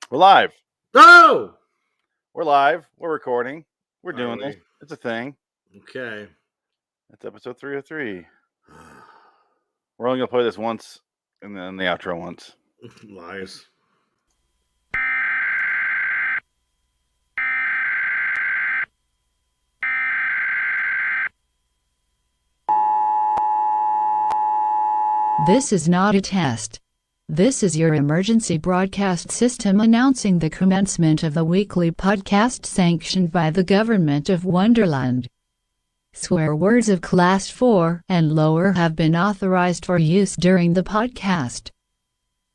We're live. Oh! We're live. We're recording. We're doing we? this. It's a thing. Okay. That's episode 303. We're only going to play this once and then the outro once. Lies. This is not a test. This is your emergency broadcast system announcing the commencement of the weekly podcast sanctioned by the government of Wonderland. Swear words of Class 4 and lower have been authorized for use during the podcast.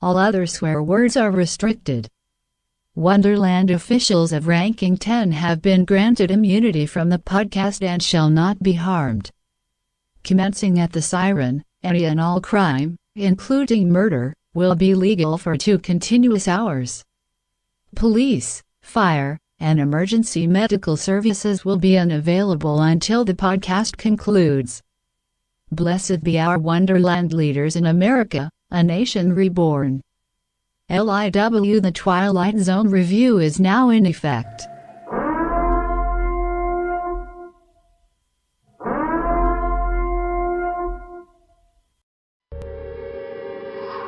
All other swear words are restricted. Wonderland officials of ranking 10 have been granted immunity from the podcast and shall not be harmed. Commencing at the siren, any and all crime, including murder, will be legal for 2 continuous hours. Police, fire, and emergency medical services will be unavailable until the podcast concludes. Blessed be our Wonderland leaders in America, a nation reborn. LIW The Twilight Zone Review is now in effect.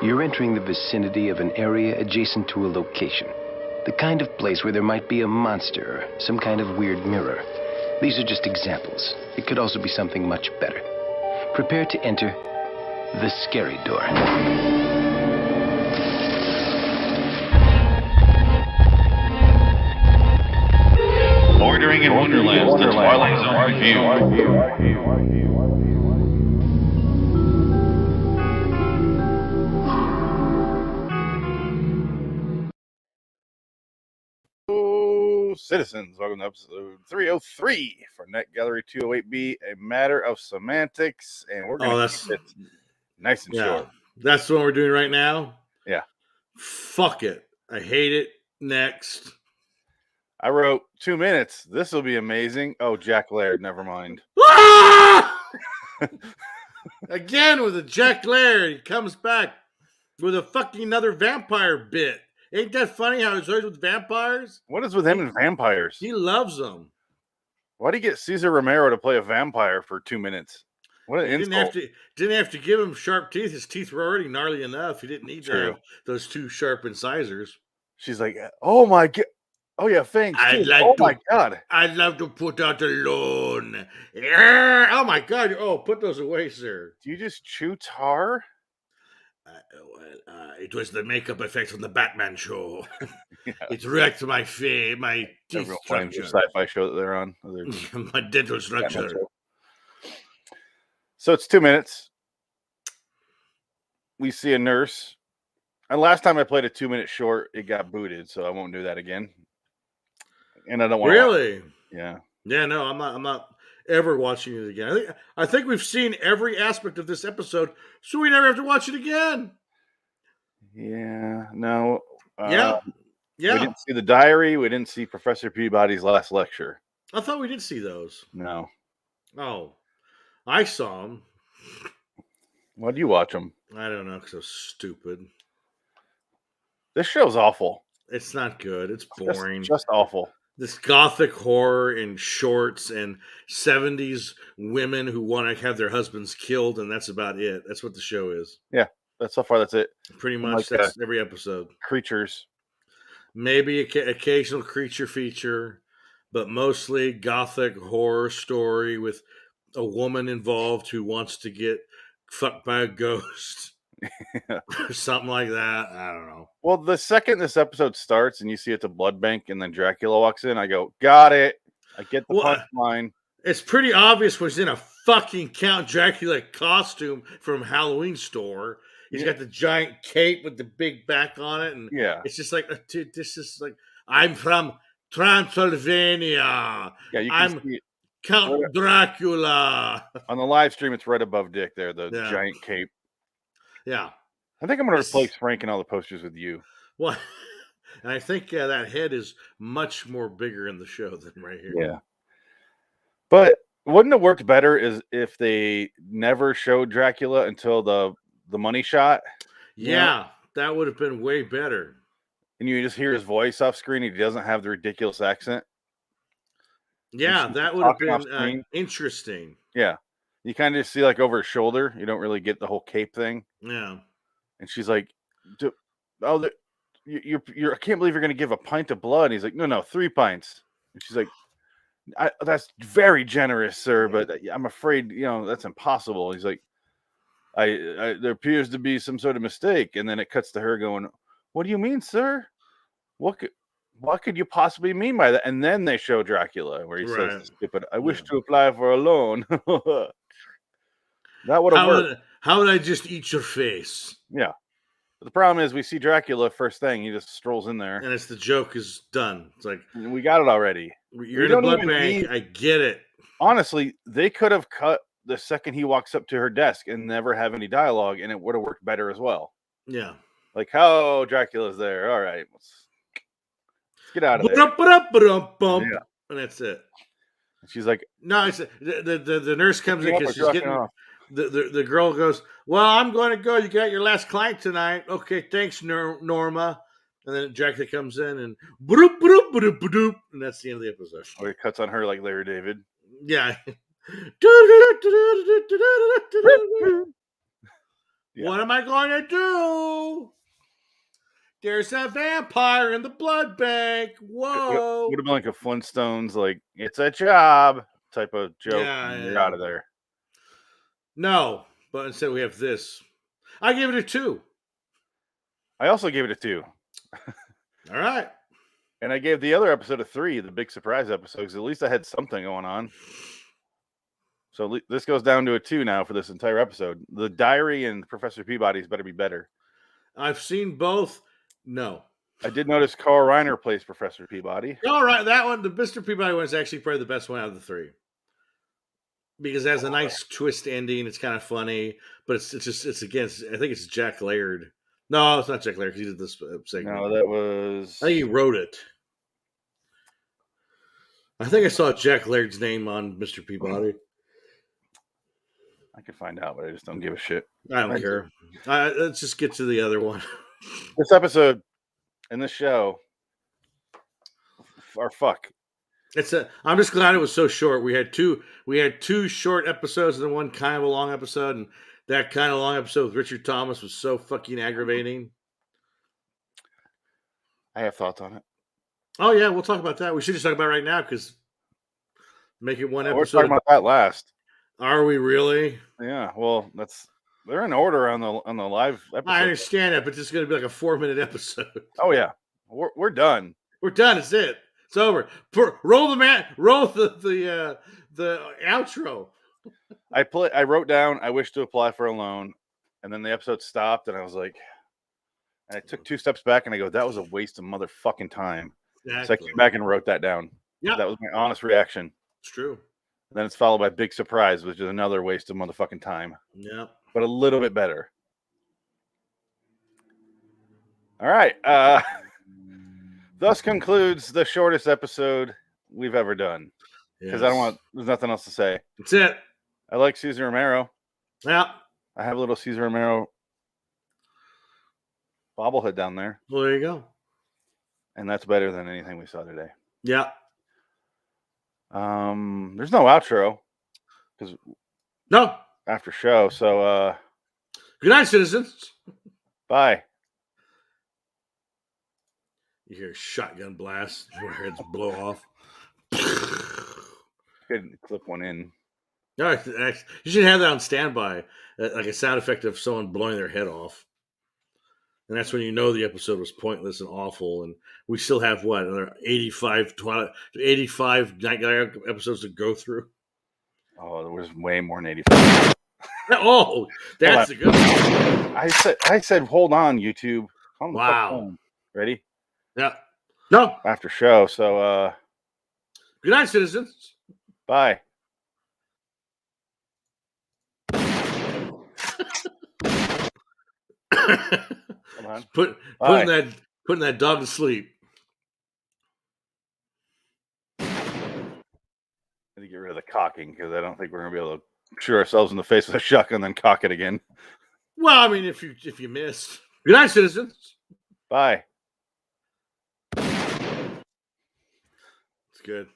You're entering the vicinity of an area adjacent to a location. The kind of place where there might be a monster or some kind of weird mirror. These are just examples. It could also be something much better. Prepare to enter the scary door. Bordering in Wonderland, the Twilight Zone Review. Citizens, welcome to episode 303 for Net Gallery 208B, a matter of semantics, and we're going to keep it nice and short. That's what we're doing right now? Yeah. Fuck it. I hate it. Next. I wrote 2 minutes. This will be amazing. Oh, Jack Laird. Never mind. Again with a Jack Laird. He comes back with a fucking another vampire bit. Ain't that funny how he's always with vampires? What is with him and vampires? He loves them. Why'd he get Cesar Romero to play a vampire for 2 minutes? What an insult. Didn't have to give him sharp teeth. His teeth were already gnarly enough. He didn't need to have those 2 sharp incisors. She's like, oh my God. Oh yeah, fangs. My God. I'd love to put out alone. Oh my God. Oh, put those away, sir. Do you just chew tar? It was the makeup effect from the Batman show. Yeah. It wrecked my face, my teeth structure. The sci-fi show that they're on. My dental structure. So it's 2 minutes. We see a nurse. And last time I played a 2 minute short, it got booted, so I won't do that again. And I don't want really. Yeah. Yeah. No, I'm not ever watching it again. I think we've seen every aspect of this episode, so we never have to watch it again. Yeah. No. Yeah. We didn't see the diary. We didn't see Professor Peabody's last lecture. I thought we did see those. No. Oh, I saw them. Why do you watch them? I don't know, because I was stupid. This show's awful. It's not good. It's boring. Just awful. This gothic horror in shorts and 70s women who want to have their husbands killed, and that's about it. That's what the show is. Yeah, so far that's it. Pretty much that's every episode. Creatures. Maybe occasional creature feature, but mostly gothic horror story with a woman involved who wants to get fucked by a ghost. Or something like that. I don't know. Well, the second this episode starts and you see it's a blood bank and then Dracula walks in, I go, got it. I get the punchline. It's pretty obvious when he's in a fucking Count Dracula costume from Halloween Store. He's got the giant cape with the big back on it. And it's just like, dude, this is like, I'm from Transylvania. Yeah, you can see it. Count Dracula. On the live stream, it's right above Dick there, the giant cape. Yeah. I think I'm going to replace Frank and all the posters with you. Well, and I think that head is much more bigger in the show than right here. Yeah. But wouldn't it work better is if they never showed Dracula until the money shot? Yeah, that would have been way better. and you just hear his voice off screen. He doesn't have the ridiculous accent. Yeah, that would have been interesting. Yeah. You kind of just see like over his shoulder. You don't really get the whole cape thing. Yeah. And she's like, I can't believe you're going to give a pint of blood. And he's like, no, 3 pints. And she's like, that's very generous, sir, but I'm afraid, that's impossible. He's like, there appears to be some sort of mistake. And then it cuts to her going, what do you mean, sir? What could you possibly mean by that? And then they show Dracula where he says, "Stupid, I wish to apply for a loan." That would have worked. How would I just eat your face? Yeah. But the problem is we see Dracula first thing. He just strolls in there. And the joke is done. It's like, we got it already. You're in a blood bank. I get it. Honestly, they could have cut the second he walks up to her desk and never have any dialogue, and it would have worked better as well. Yeah. Like, how Dracula's there. All right. Let's get out of there. Yeah. And that's it. And she's like, no, it's the nurse comes in because she's getting off. The girl goes, well, I'm going to go. You got your last client tonight. Okay, thanks, Norma. And then Dracula comes in and bloop, bloop, bloop, bloop, and that's the end of the episode. Or he cuts on her like Larry David. Yeah. What am I going to do? There's a vampire in the blood bank. Whoa. It would have been like a Flintstones, like, it's a job type of joke. And you're out of there. No, but instead we have this. I gave it a 2. I also gave it a 2. All right. And I gave the other episode a 3, the big surprise episode, because at least I had something going on. So this goes down to a 2 now for this entire episode. The Diary and Professor Peabody's better be better. I've seen both. No. I did notice Carl Reiner plays Professor Peabody. All right, that one, the Mr. Peabody one is actually probably the best one out of the 3. Because it has a nice twist ending. It's kind of funny, but it's against, I think it's Jack Laird. No, it's not Jack Laird because he did this segment. No, that was... I think he wrote it. I think I saw Jack Laird's name on Mr. Peabody. I could find out, but I just don't give a shit. I don't care. Let's just get to the other one. This episode and this show are fuck. I'm just glad it was so short. We had two short episodes and then one kind of a long episode, and that kind of long episode with Richard Thomas was so fucking aggravating. I have thoughts on it. Oh yeah, we'll talk about that. We should just talk about it right now because make it one episode. We're talking about that last. Are we really? Yeah. Well, they're in order on the live episode. I understand that, but this is going to be like a 4-minute episode. Oh yeah, we're done. We're done. It's it. It's over. Roll the outro. I wrote down, I wish to apply for a loan, and then the episode stopped, and I was like, and I took 2 steps back, and I go, that was a waste of motherfucking time. Exactly. So I came back and wrote that down. Yeah, that was my honest reaction. It's true. And then it's followed by Big Surprise, which is another waste of motherfucking time. Yeah, but a little bit better. All right. Thus concludes the shortest episode we've ever done. Because there's nothing else to say. That's it. I like Cesar Romero. Yeah. I have a little Cesar Romero bobblehead down there. Well, there you go. And that's better than anything we saw today. Yeah. There's no outro. Because no. After show. So good night, citizens. Bye. You hear a shotgun blast, your heads blow off. Could clip one in. No, you should have that on standby, like a sound effect of someone blowing their head off. And that's when you know the episode was pointless and awful. And we still have another 85 Night Gallery episodes to go through. Oh, there was way more than 85. Oh, that's a good one. I said, hold on, YouTube. Wow. Ready? Yeah. No. After show. So, good night, citizens. Bye. Putting that dog to sleep. I need to get rid of the cocking because I don't think we're gonna be able to shoot ourselves in the face with a shotgun and then cock it again. Well, I mean, if you miss. Good night, citizens. Bye. good.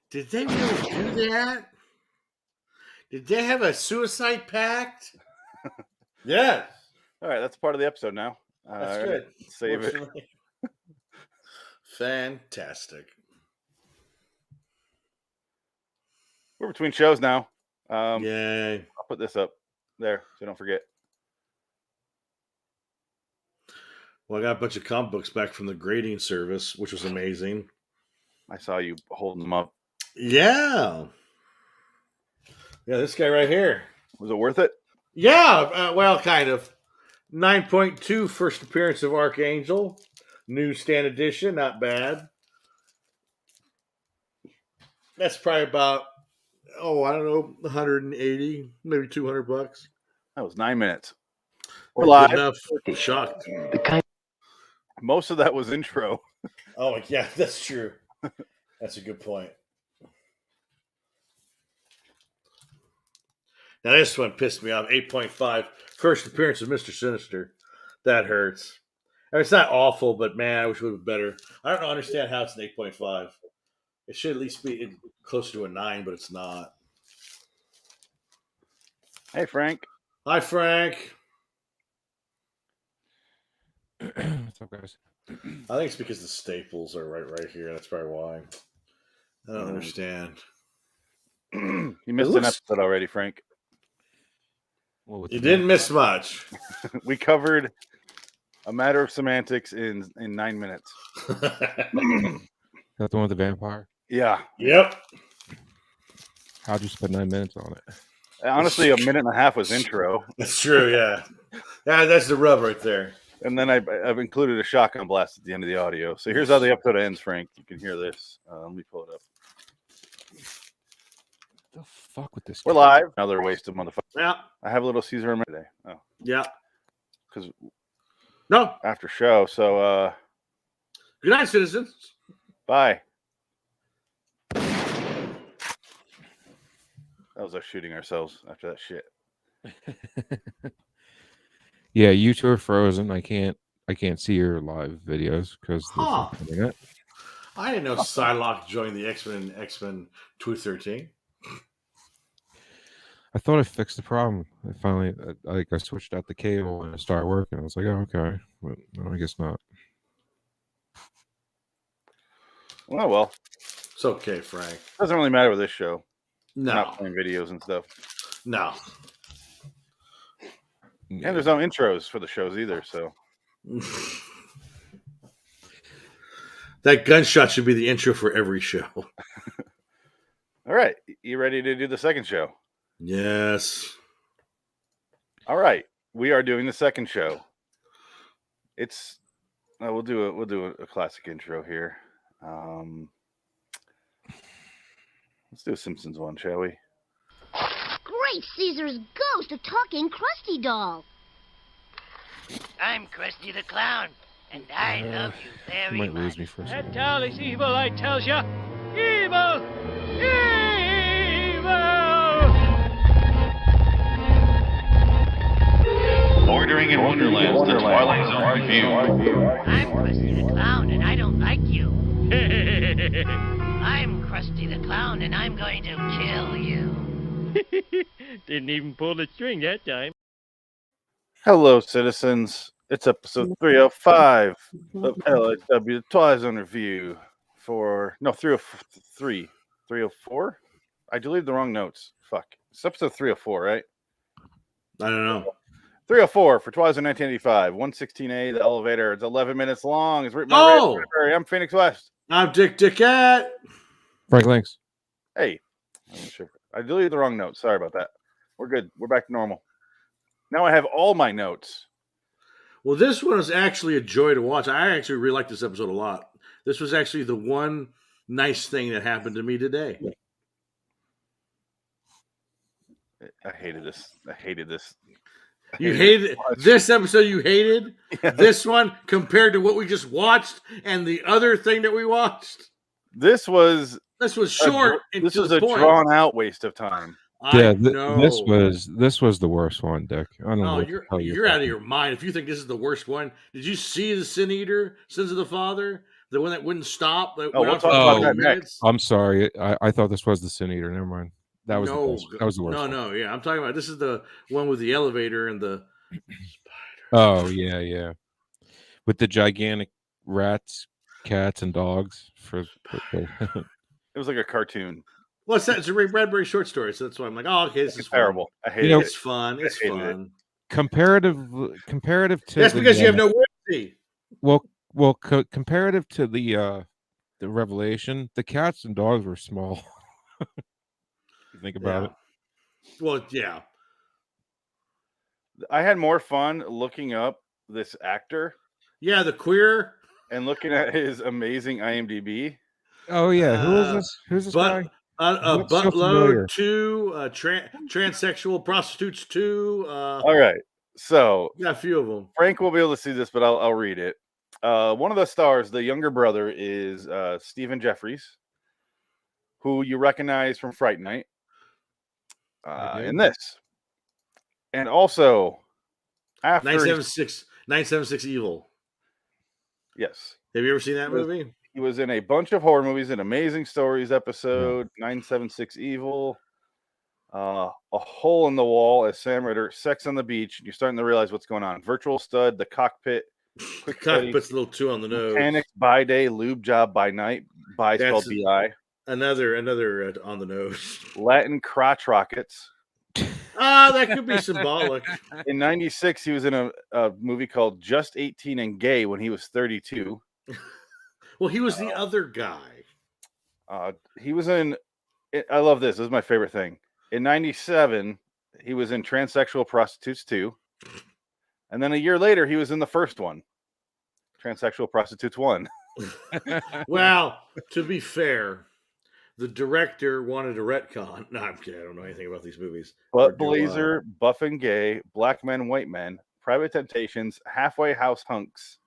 Did they really do that? Did they have a suicide pact? Yeah. All right, that's part of the episode now. That's All right, good. Save it. Fantastic. We're between shows now. Yay. I'll put this up there so don't forget. Well, I got a bunch of comic books back from the grading service, which was amazing. I saw you holding them up. Yeah. Yeah, this guy right here. Was it worth it? Yeah, well, kind of. 9.2 first appearance of Archangel. Newsstand edition, not bad. That's probably about, I don't know, 180, maybe $200. That was 9 minutes. We're live. Enough. Shocked. Most of that was intro. Oh, yeah, that's true. That's a good point. Now, this one pissed me off. 8.5. First appearance of Mr. Sinister. That hurts. I mean, it's not awful, but man, I wish it would have been better. I don't understand how it's an 8.5. It should at least be closer to a 9, but it's not. Hey, Frank. Hi, Frank. What's up, guys? I think it's because the staples are right here. That's probably why. I don't understand. You missed an episode already, Frank. Well, You didn't miss much. We covered a matter of semantics in 9 minutes. Is that the one with the vampire? Yeah. Yep. How'd you spend 9 minutes on it? Honestly, a minute and a half was intro. That's true, yeah. Yeah, that's the rub right there. And then I've included a shotgun blast at the end of the audio. So here's how the episode ends, Frank. You can hear this. Let me pull it up. What the fuck with this? We're guy? live. Another waste of motherfucker. Yeah. I have a little Caesar today. Oh, Yeah. because No. after show. So Good night, citizens. bye. That was us shooting ourselves after that shit. Yeah, you two are frozen. I can't see your live videos because Huh. internet. I didn't know Psylocke joined the X-Men 213. I thought I fixed the problem. I finally, I switched out the cable and it started working. I was like, oh, okay, but no, I guess not. Well, It's okay, Frank. doesn't really matter with this show. No. Not playing videos and stuff. No. And there's no intros for the shows either. So That gunshot should be the intro for every show. all right, you ready to do the second show? Yes. All right, we are doing the second show. It's we'll do a classic intro here. Let's do a Simpsons one, shall we? Great Caesar's ghost, a talking Krusty doll. I'm Krusty the Clown, and I love you You very might much. lose me for a second. That doll is evil, I tells ya. Evil! Evil! Bordering in Wonderland, the Twilight Zone Review. I'm Krusty the Clown, and I don't like you. I'm Krusty the Clown, and I'm going to kill you. Didn't even pull the string that time. Hello, citizens. It's episode 305 of LIW, the Twilight Zone Review. 303, 304. I deleted the wrong notes. Fuck. It's episode 304, right? I don't know. 304 for Twilight Zone 1985. 116A, the elevator. It's 11 minutes long. It's written by Oh! Ray Bradbury. I'm Phoenix West. I'm Dick Dickette. Frank Links. Hey, I deleted the wrong notes. Sorry about that. We're good. We're back to normal. Now I have all my notes. Well, this one is actually a joy to watch. I actually really like this episode a lot. This was actually the one nice thing that happened to me today. I hated this. You hated this episode. You hated this one compared to what we just watched and the other thing that we watched. This was short. This was a drawn out waste of time. Yeah, know. this was the worst one, Dick. I don't know. No, what the hell you're out of talking your mind if you think this is the worst one. Did you see the Sin Eater, Sins of the Father? The one that wouldn't stop. That Oh, went we'll on for talk about 20 that next. minutes. I'm sorry. I thought this was the Sin Eater. Never mind. That was the best. That was the worst. No. Yeah, I'm talking about this is the one with the elevator and the spider. Oh yeah. With the gigantic rats, cats, and dogs. It was like a cartoon. What's that? It's a Ray Bradbury short story, so that's why I'm like, oh, okay, this is terrible. Fun. I hate it. It's fun. It's fun. Comparative to that's because you have no words. Well, comparative to the Revelation, the cats and dogs were small. You think about it. Well, yeah. I had more fun looking up this actor. Yeah, the queer. And looking at his amazing IMDb. Oh yeah, who is this? Who's this guy? Buttload 2, transsexual prostitutes 2. All right, so yeah, a few of them. Frank will be able to see this, but I'll read it. One of the stars, the younger brother, is Stephen Jeffries, who you recognize from Fright Night. In this, and also after 976 Evil. Yes. Have you ever seen that movie? He was in a bunch of horror movies, an Amazing Stories episode, 976 Evil, A Hole in the Wall as Sam Ritter, Sex on the Beach. You're starting to realize what's going on. Virtual Stud, The Cockpit, The Cockpit's a little too on the nose. Mechanics by Day, Lube Job by Night, by spelled B-I. Another on the nose. Latin Crotch Rockets. That could be symbolic. In 96, he was in a movie called Just 18 and Gay when he was 32. Well, he was the other guy. He was in, I love this. This is my favorite thing. In 97, he was in Transsexual Prostitutes 2. And then a year later, he was in the first one, Transsexual Prostitutes 1. Well, to be fair, the director wanted a retcon. No, I'm kidding. I don't know anything about these movies. But Blazer, Buff and Gay, Black Men, White Men, Private Temptations, Halfway House Hunks.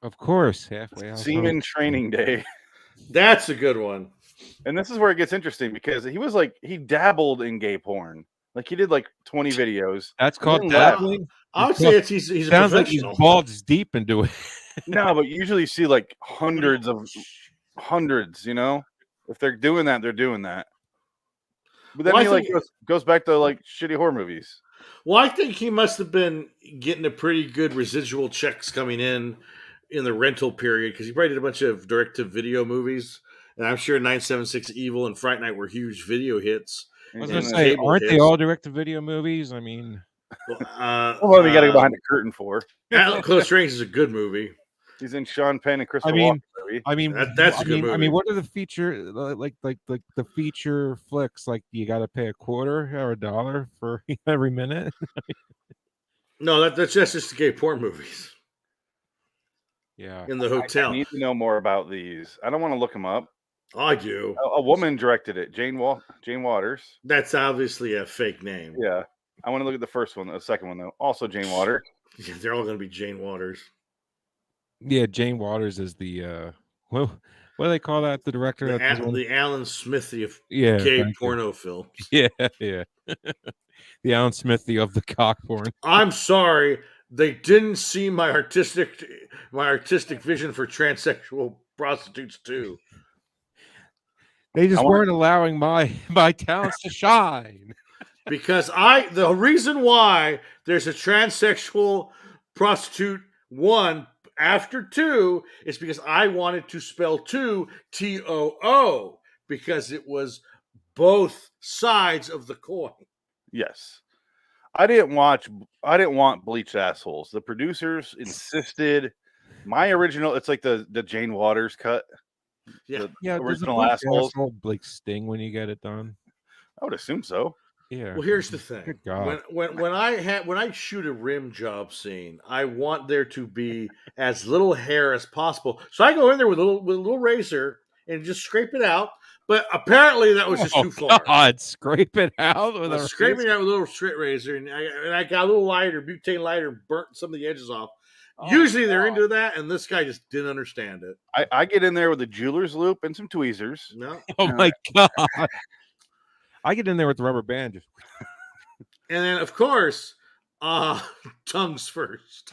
Of course, Halfway House Seaman Training Day. That's a good one. And this is where it gets interesting because he dabbled in gay porn. Like he did like 20 videos. That's called dabbling. I would say he's a sounds like he's professional. balls deep into it. No, but usually you see like hundreds, you know? If they're doing that, they're doing that. But then he goes back to like shitty horror movies. Well, I think he must have been getting a pretty good residual checks coming in the rental period because he probably did a bunch of direct-to-video movies. And I'm sure 976 Evil and Fright Night were huge video hits. I was going to say, aren't they all direct-to-video movies? I mean... What do we got to go behind the curtain for? Close Range is a good movie. He's in Sean Penn and Christopher Walken movie. That's a good movie. I mean, what are the feature like the feature flicks? Like, you got to pay $0.25 or $1 for every minute? No, that's just gay porn movies. Yeah, in the hotel. I need to know more about these. I don't want to look them up. I do. A woman directed it, Jane Waters. That's obviously a fake name. Yeah, I want to look at the first one, the second one though. Also Jane Waters. Yeah, they're all going to be Jane Waters. Yeah, Jane Waters is the what do they call that? The director, the Alan Smithy of gay porno films. Yeah. The Alan Smithy of the cock porn. I'm sorry, they didn't see my artistic vision for transsexual prostitutes too. They just weren't allowing my talents to shine. Because the reason why there's a transsexual prostitute 1 after 2 is because I wanted to spell 2 TOO because it was both sides of the coin. Yes. I didn't want bleached assholes. The producers insisted. My original, it's like the Jane Waters cut. Yeah. The original assholes. Like sting when you get it done. I would assume so. Yeah. Well, here's the thing. Good God. When I shoot a rim job scene, I want there to be as little hair as possible. So I go in there with a little razor and just scrape it out. But apparently that was just too far. God, scrape it out with a scraping it out with a little straight razor, and I got a little butane lighter, and burnt some of the edges off. Usually they're into that, and this guy just didn't understand it. I get in there with a jeweler's loop and some tweezers. No. Oh my God. I get in there with the rubber band. And then, of course, tongues first.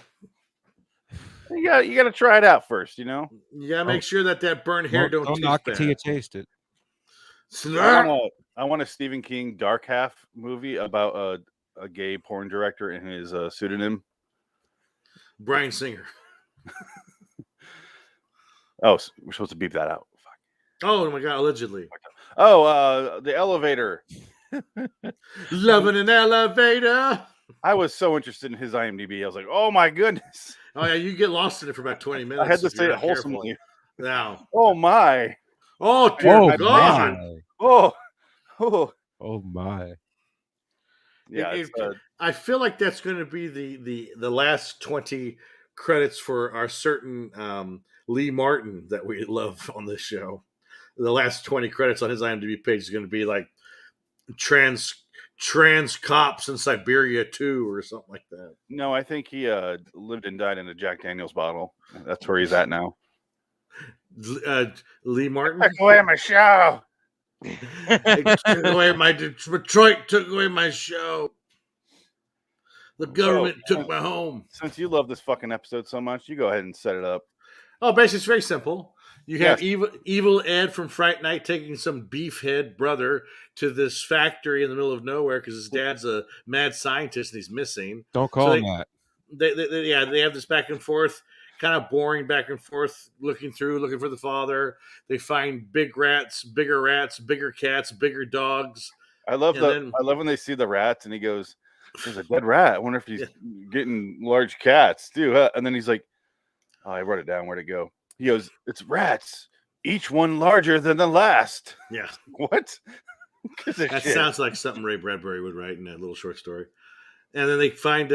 You gotta try it out first, you know. You gotta make sure that burnt hair don't taste knock bad. it till you taste it. I want a Stephen King Dark Half movie about a gay porn director and his pseudonym. Bryan Singer. Oh, we're supposed to beep that out. Fuck. Oh my god, allegedly. Oh, the elevator. Loving an elevator. I was so interested in his IMDb. I was like, oh my goodness. Oh yeah, you get lost in it for about 20 minutes. I had to if say you're it not careful. wholesomely. Now. Oh my. Oh dear Oh God. my. Oh. Oh my. Yeah. I feel like that's going to be the last 20 credits for our certain Lee Martin that we love on this show. The last 20 credits on his IMDb page is going to be like trans cops in Siberia 2 or something like that. No, I think he lived and died in a Jack Daniels bottle. That's where he's at now. Lee Martin Took away my show. took away my Detroit took away my show. The government took my home. Since you love this fucking episode so much, you go ahead and set it up. Oh, basically, it's very simple. You have evil Ed from Fright Night taking some beefhead brother to this factory in the middle of nowhere because his dad's a mad scientist and he's missing. Don't call him that. They have this back and forth, kind of boring back and forth, looking for the father. They find bigger rats, bigger cats, bigger dogs. I love when they see the rats and he goes, "There's a dead rat. I wonder if he's getting large cats too." And then he's like, "Oh, I wrote it down. Where'd it go?" He goes, "It's rats, each one larger than the last." Yeah. What? That sounds like something Ray Bradbury would write in that little short story. And then they find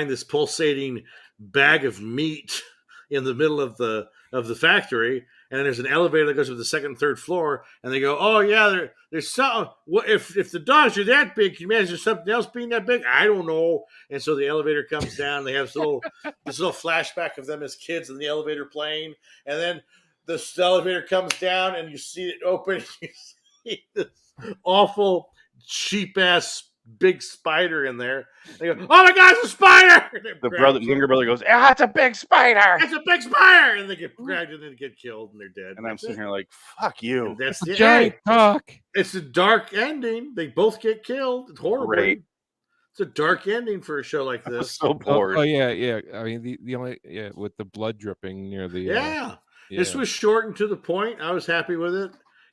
this pulsating bag of meat in the middle of the factory, and then there's an elevator that goes to the second and third floor, and they go, "Oh yeah, there's something. What if the dogs are that big? Can you imagine something else being that big? I don't know." And so the elevator comes down. And they have this little flashback of them as kids in the elevator playing, and then the elevator comes down, and you see it open. And you see this awful cheap ass big spider in there. They go, "Oh my God, it's a spider!" The younger brother goes, "Ah, it's a big spider! It's a big spider!" And they get grabbed and then get killed and they're dead. And I'm sitting here like, "Fuck you!" And that's the giant cock. It's a dark ending. They both get killed. It's horrible. Great. It's a dark ending for a show like this. So bored. Oh yeah. I mean the only with the blood dripping near the This was short and to the point. I was happy with it.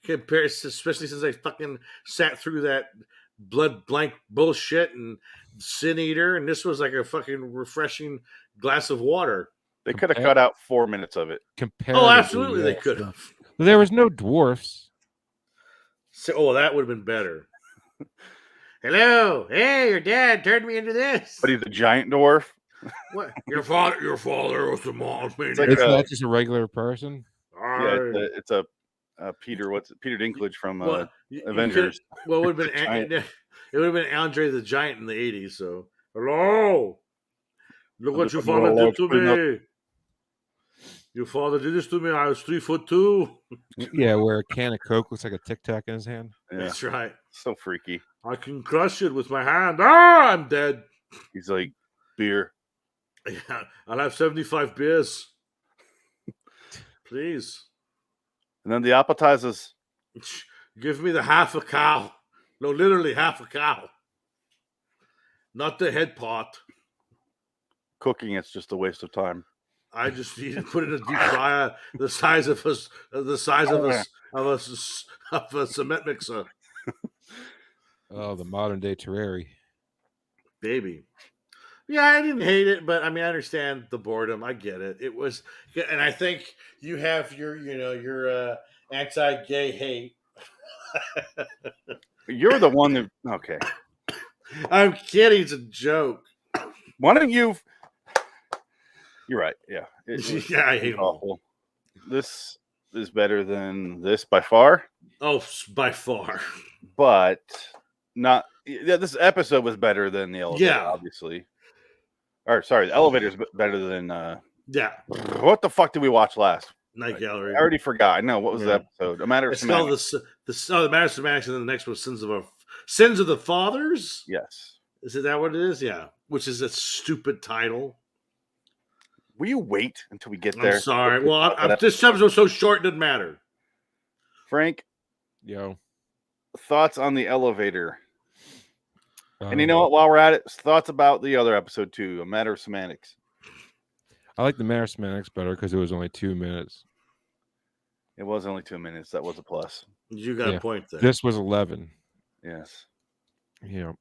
Especially since I fucking sat through that blood blank bullshit and Sin Eater, and this was like a fucking refreshing glass of water. They could have cut out 4 minutes of it. Oh, absolutely, they could have. There was no dwarfs. So, that would have been better. Hello, hey, your dad turned me into this. But he's a giant dwarf. What? Your father was the mom. It's not just a regular person. Yeah, it's a Peter Dinklage from Avengers. It would have been Andre the Giant in the 80s. So, hello, look what your father did to me. Your father did this to me. I was 3'2". Yeah, where a can of Coke looks like a Tic Tac in his hand. Yeah. That's right. So freaky. I can crush it with my hand. Ah, I'm dead. He's like, beer. Yeah, I'll have 75 beers, please. And then the appetizers. Give me the half a cow. No, literally half a cow. Not the head part. Cooking, it's just a waste of time. I just need to put it in a deep fryer the size of a cement mixer. Oh, the modern day Terrari. Baby. Yeah, I didn't hate it, but I mean, I understand the boredom. I get it. It was, and I think you have your anti-gay hate. You're the one that. Okay. I'm kidding. It's a joke. Why don't you? You're right. Yeah. Yeah, I hate awful. This is better than this by far. Oh, by far. But not. Yeah, this episode was better than the elevator. Yeah, obviously. Or sorry, the elevator's better than. Yeah. What the fuck did we watch last? Night Gallery. I already forgot. I know what was the episode. A Matter of Semantics. It's called the Matter of Semantics, and then the next one, Sins of the Fathers. Yes. Is that what it is? Yeah. Which is a stupid title. Will you wait until we get I'm there? sorry. Well, this episode was so short, it doesn't matter. Frank, Yo. thoughts on the elevator? And you know what? While we're at it, thoughts about the other episode too, A Matter of Semantics. I like the MatterOfSemantics better because it was only 2 minutes. It was only 2 minutes. That was a plus. You got a point there. This was 11. Yes. Yeah.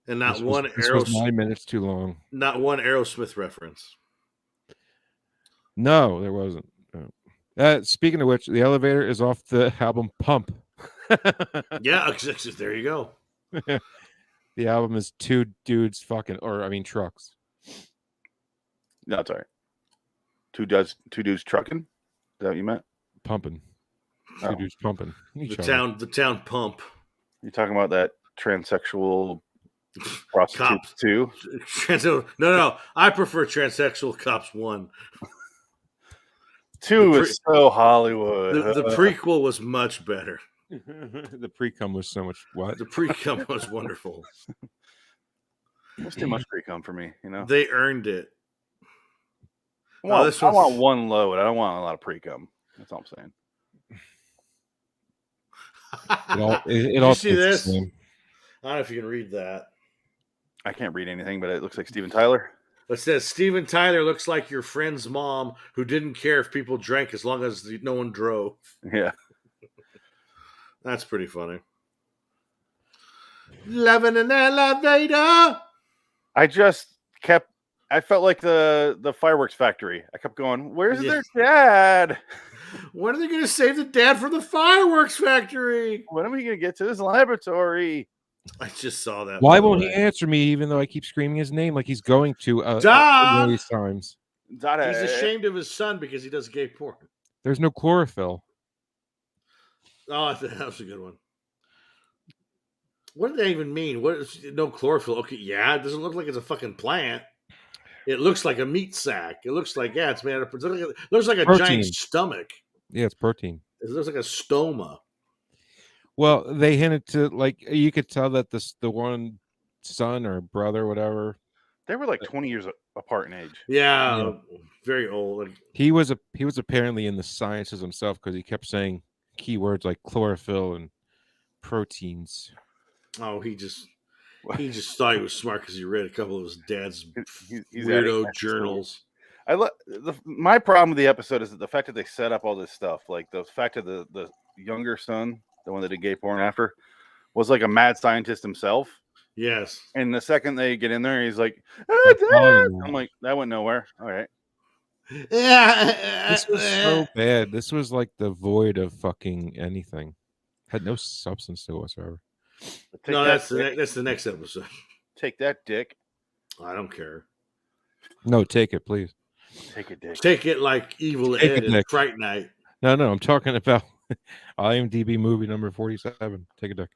And not this one was, this was 9 minutes too long. Not one Aerosmith reference. No, there wasn't. No. Speaking of which, the elevator is off the album Pump. Yeah, there you go. The album is two dudes trucks. No, it's all right. Two dudes trucking? Is that what you meant? Pumping. Oh. Two dudes pumping. The town pump. You're talking about that transsexual prostitutes too? No. I prefer Transsexual Cops 1. 2 is so Hollywood. The prequel was much better. The pre-cum was so much what? The pre-cum was wonderful. That's too much pre-cum for me, you know? They earned it. I want one load. I don't want a lot of pre-cum. That's all I'm saying. It all see this? I don't know if you can read that. I can't read anything, but it looks like Steven Tyler. It says, Steven Tyler looks like your friend's mom who didn't care if people drank as long as no one drove. Yeah. That's pretty funny. Loving an elevator. I felt like the fireworks factory. I kept going, where's their dad? When are they going to save the dad from the fireworks factory? When are we going to get to this laboratory? I just saw that. Why won't he answer me even though I keep screaming his name like he's going to these times? He's ashamed of his son because he does gay porn. There's no chlorophyll. Oh, that was a good one. What did that even mean? What is no chlorophyll? Okay, yeah, it doesn't look like it's a fucking plant. It looks like a meat sack. It looks like it's made out of. It looks like a protein. giant stomach. Yeah, it's protein. It looks like a stoma. Well, they hinted to you could tell that the one son or brother, or whatever. They were like 20 years apart in age. Yeah. Very old. He was apparently in the sciences himself because he kept saying keywords like chlorophyll and proteins. Oh, he just thought he was smart because he read a couple of his dad's weirdo journals. My problem with the episode is that the fact that they set up all this stuff, like the fact that the younger son, the one that did gay porn after, was like a mad scientist himself. Yes. And the second they get in there, he's like, Dad! I'm like, that went nowhere. All right. This was so bad. This was like the void of fucking anything. Had no substance to it whatsoever. No, that's the next episode. Take that, Dick. I don't care. No, take it, please. Take it, Dick. Take it like Evil Take Ed it, and Dick. Fright Night. No, I'm talking about IMDb movie number 47. Take a Dick.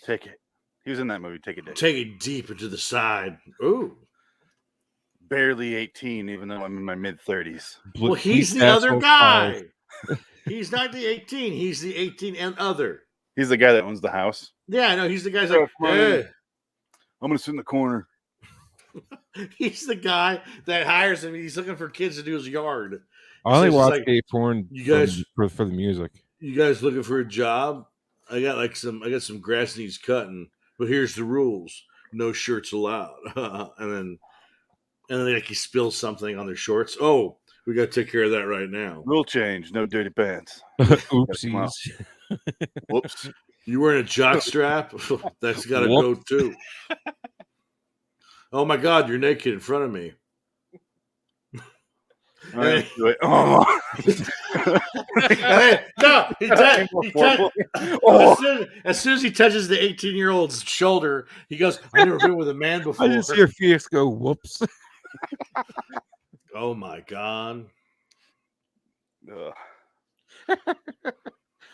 Take it. He was in that movie. Take it, Dick. Take it deep into the side. Ooh. Barely 18, even though I'm in my mid-30s. Well, he's the other guy. He's not the 18. He's the 18 and other. He's the guy that owns the house. Yeah, no, he's the guy's like, hey. I'm going to sit in the corner. He's the guy that hires him. He's looking for kids to do his yard. I only watch gay porn for the music. You guys looking for a job? I got some grass needs cutting, but here's the rules: no shirts allowed. and then like he spills something on their shorts. Oh, we got to take care of that right now. Rule change: no dirty pants. Oopsies. Whoops. You wearing a jock strap? That's got to go too. Oh my God, you're naked in front of me. Hey. Oh. As soon as he touches the 18-year-old's shoulder, he goes, I've never been with a man before. I just hear Felix go, whoops. Oh my God.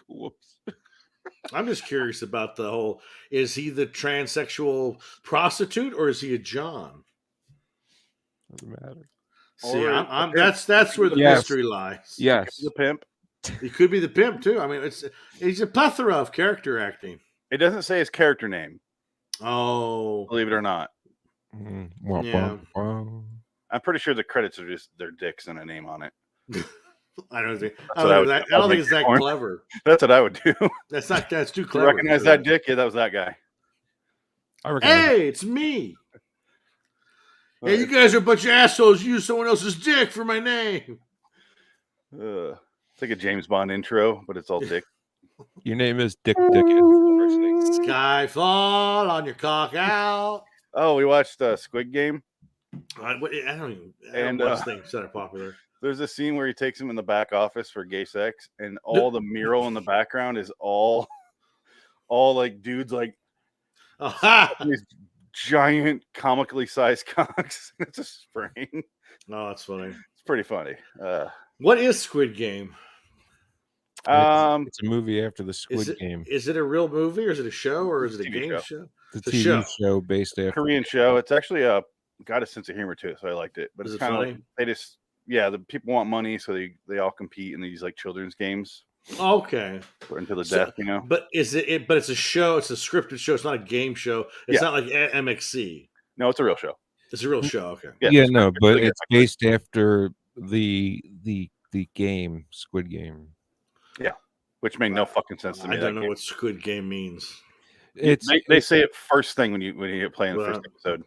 Whoops. I'm just curious about the whole, is he the transsexual prostitute or is he a John? Doesn't matter. See, that's where the mystery lies. Yes. The pimp. He could be the pimp too. I mean, he's a plethora of character acting. It doesn't say his character name. Oh. Believe it or not. Yeah. I'm pretty sure the credits are just their dicks and a name on it. I don't think That's what I would- I don't think it's that porn. clever. That's what I would do. That's too You clever. recognize that dick? Yeah, that was that guy. I recognize Hey, it's me. Hey, you guys are a bunch of assholes. Use someone else's dick for my name. It's like a James Bond intro, but it's all dick. your name is Dick Dickens. Skyfall on your cock out. Oh, we watched Squid Game. I don't even. And, watch things that are popular. There's a scene where he takes him in the back office for gay sex, and all the mural in the background is all like dudes like these giant comically sized cocks. It's a spring. No, that's funny. It's pretty funny. What is Squid Game? It's a movie after the Squid Game. Is it a real movie, or is it a show, or is it a TV game show. show? It's a It's a TV show. show based after. Korean show. It's actually got a sense of humor to it, so I liked it. But Is it's it kind of funny? like they just the people want money, so they all compete in these like children's games Okay, until the So- death. You know. but is it? But it's a show. It's a scripted show. It's not a game show. It's Yeah. not like MXC. No, it's a real show. It's a real show. Okay. Yeah, it's no, pretty but good. it's based after the game, Squid Game. Which made no fucking sense to me. I don't know what Squid Game means. It's They say it first thing when you play in the first Well, episode.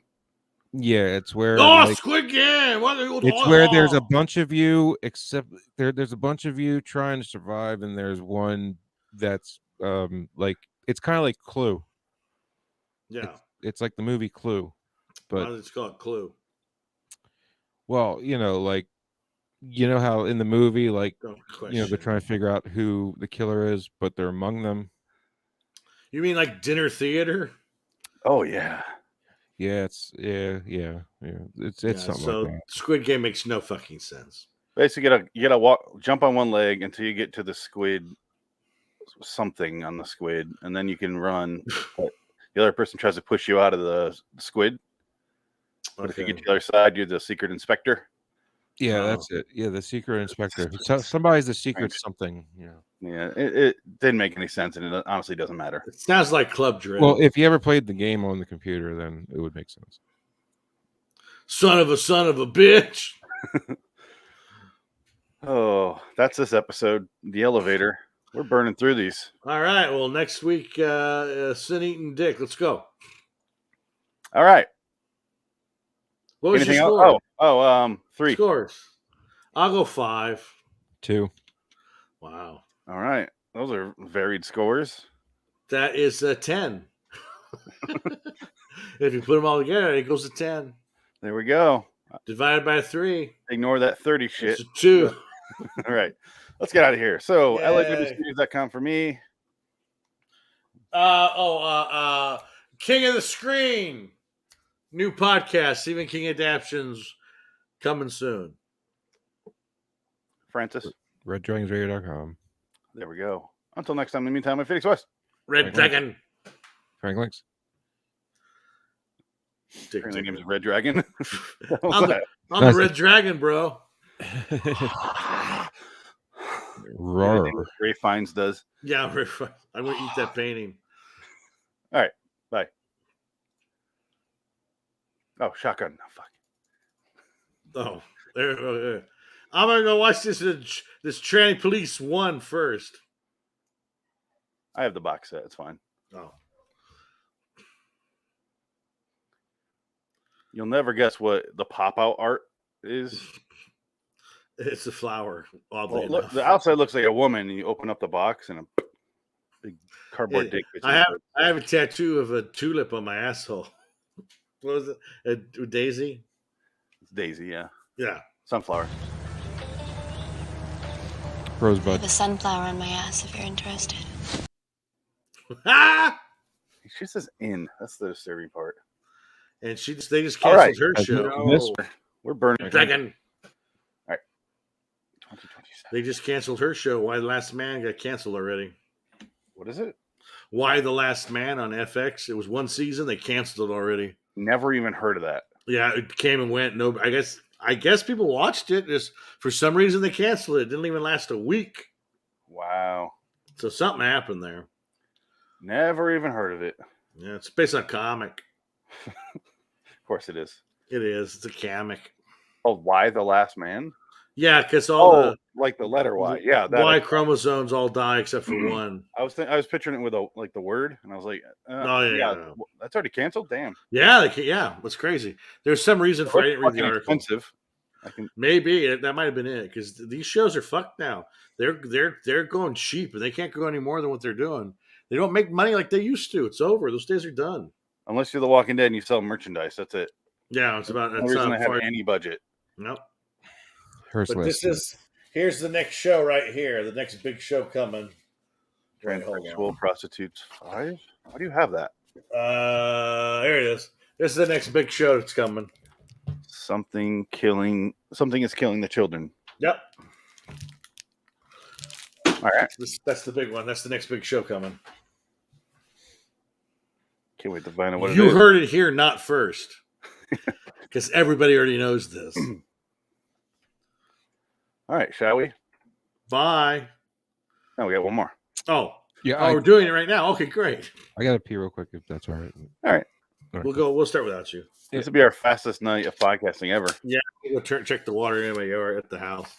yeah, it's where Oh, like, Squid Game! it's where there's a bunch of you, except there's a bunch of you trying to survive, and there's one that's like it's kind of like Clue. Yeah, It's like the movie Clue, why but does it called Clue? well, like how in the movie, like Don't question. they're trying to figure out who the killer is, but they're among them. You mean like dinner theater? Oh yeah. Yeah, it's yeah. It's Yeah, something so like that. Squid Game makes no fucking sense. Basically, you gotta jump on one leg until you get to the squid, something on the squid, and then you can run. But the other person tries to push you out of the squid. But if you get to the other side, you're the secret inspector. Yeah, Oh. that's it. Yeah, the secret inspector. Somebody's the secret Thanks. something. Yeah. Yeah, it didn't make any sense, and it honestly doesn't matter. It sounds like Club Dread. Well, if you ever played the game on the computer, then it would make sense. son of a bitch. Oh, that's this episode. The elevator. We're burning through these. All right. Well, next week, Sin Eating Dick. Let's go. All right. What was Anything your else? score? 3. Scores. I'll go 5. 2. Wow. All right. Those are varied scores. That is 10. If you put them all together, it goes to 10. There we go. Divided by 3. Ignore that 30 shit. It's a 2. All right. Let's get out of here. So, Yay. LIWTheTwilightZoneReview.com for me. King of the Screen. New podcast, Stephen King Adaptions, coming soon. Francis. RedDragonsRadio.com. There we go. Until next time, in the meantime, I'm Phoenix West. Red Right. Dragon. Frank Links. Apparently, name's Red Dragon. I'm the Red Dragon, bro. Roar. Ray Fiennes does. Yeah, I'm going to eat that painting. All right. Bye. Oh, shotgun. Oh, fuck. Oh, there. I'm going to go watch this Tranny Police 1 first. I have the box set. It's fine. Oh. You'll never guess what the pop-out art is. It's a flower, oddly Well, enough. the outside looks like a woman, and you open up the box, and a big cardboard Yeah, dick. fits I in have a tattoo of a tulip on my asshole. What was it? A daisy? It's Daisy, yeah. Yeah. Sunflower. I Rosebud. have a sunflower on my ass if you're interested. Ah! She says in. That's the disturbing part. And they just All right. canceled her show. This- We're burning. Dragon. 2027. They just canceled her show. Why the Last Man got canceled already? What is it? Why the Last Man on FX? It was one season. They canceled it already. Never even heard of that. Yeah, it came and went. No, I guess people watched it. Just for some reason they canceled it. It didn't even last a week. Wow. So something happened there. Never even heard of it. Yeah, it's based on a comic. Of course it is. It is. It's a comic. Oh, why the last man? Yeah, because all like the letter Y. Yeah, that Y chromosomes all die except for one. I was picturing it with the word, and I was like, yeah. that's already canceled. Damn. Yeah, that's crazy. There's some reason for I didn't read the article. Expensive. Maybe that might have been it because these shows are fucked now. They're going cheap and they can't go any more than what they're doing. They don't make money like they used to. It's over. Those days are done. Unless you're The Walking Dead and you sell merchandise, that's it. Yeah, it's about. No reason to have any budget. Nope. But here's the next show right here. The next big show coming. Transsexual Prostitutes 5. Why do you have that? Here it is. This is the next big show that's coming. Something is killing the children. Yep. All right. That's the big one. That's the next big show coming. Can't wait to find out what you heard it here, not first. Because everybody already knows this. All right, shall we? Bye. No, we got one more. Oh. Yeah. We're doing it right now. Okay, great. I gotta pee real quick if that's all right. All right. We'll start without you. This will be our fastest night of podcasting ever. Yeah, we'll check the water anyway. You're at the house.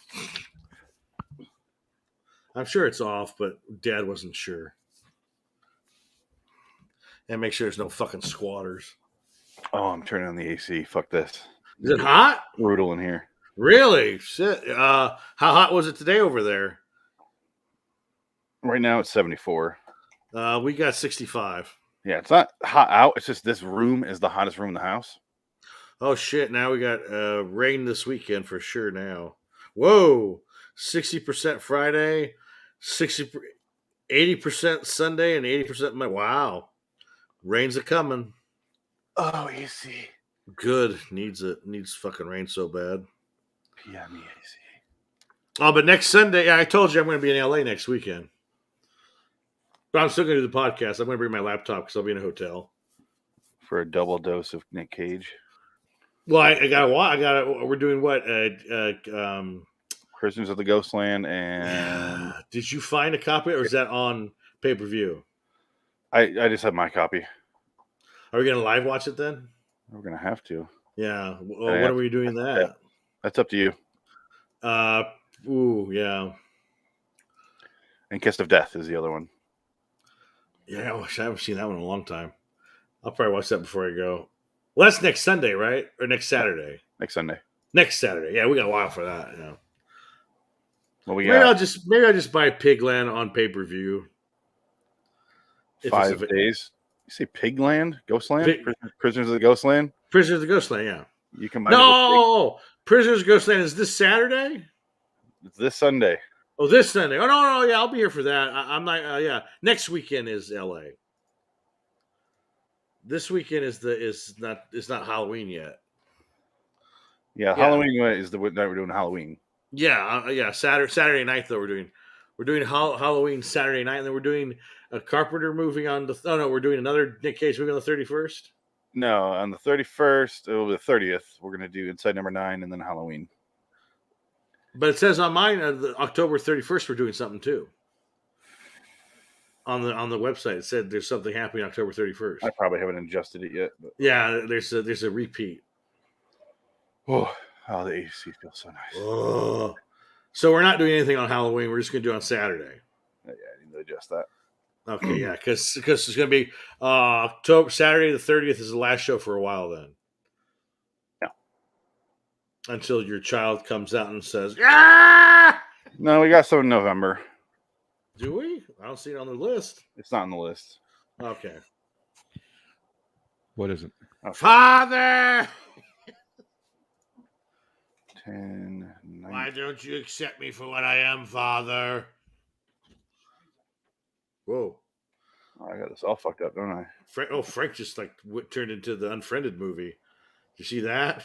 I'm sure it's off, but Dad wasn't sure. And make sure there's no fucking squatters. Oh, I'm turning on the AC. Fuck this. Is it hot? Brutal in here. Really? Shit. How hot was it today over there? Right now it's 74. We got 65. Yeah, it's not hot out. It's just this room is the hottest room in the house. Oh, shit. Now we got rain this weekend for sure now. Whoa. 60% Friday, 80% Sunday, and 80% Monday. Wow. Rain's a-coming. Oh, easy. Good. Needs it. Needs fucking rain so bad. PM EST. Oh, but next Sunday, I told you I'm going to be in LA next weekend. But I'm still going to do the podcast. I'm going to bring my laptop because I'll be in a hotel. For a double dose of Nick Cage. Well, I got we're doing what? Prisoners of the Ghostland and... Did you find a copy or is that on pay-per-view? I just have my copy. Are we going to live watch it then? We're going to have to. Yeah. Well, when are we doing that? That's up to you. Yeah. And Kiss of Death is the other one. Yeah, I haven't seen that one in a long time. I'll probably watch that before I go. Well, that's next Sunday, right? Or next Saturday? Next Sunday. Next Saturday. Yeah, we got a while for that. Yeah. Well, maybe I'll just buy Pigland on pay-per-view. 5 days. You say Pigland? Ghostland? Prisoners of the Ghostland? Prisoners of the Ghostland, yeah. You can buy Prisoners of the Ghostland is this Saturday? It's this Sunday. Oh, this Sunday. Oh, no, yeah, I'll be here for that. I'm not, yeah. Next weekend is LA. This weekend is not Halloween yet. Yeah, Halloween is the night we're doing Halloween. Yeah, Saturday night though we're doing Halloween Saturday night, and then we're doing a Carpenter movie on the. Oh no, we're doing another Nick Cage movie on the 31st. No, on the 31st, it will be the 30th. We're gonna do Inside Number 9 and then Halloween. But it says on mine, October 31st, we're doing something too. On the website, it said there's something happening October 31st. I probably haven't adjusted it yet. But... Yeah, there's a repeat. Oh, the AC feels so nice. Oh. So we're not doing anything on Halloween. We're just going to do it on Saturday. Yeah, I need to adjust that. Okay, yeah, because it's going to be Saturday the 30th is the last show for a while then. No. Until your child comes out and says, "Ah!" No, we got some in November. Do we? I don't see it on the list. It's not on the list. Okay. What is it? Okay. Father! 10, 9. Why don't you accept me for what I am, Father? Whoa. Oh, I got this all fucked up, don't I? Frank just turned into the Unfriended movie. Did you see that?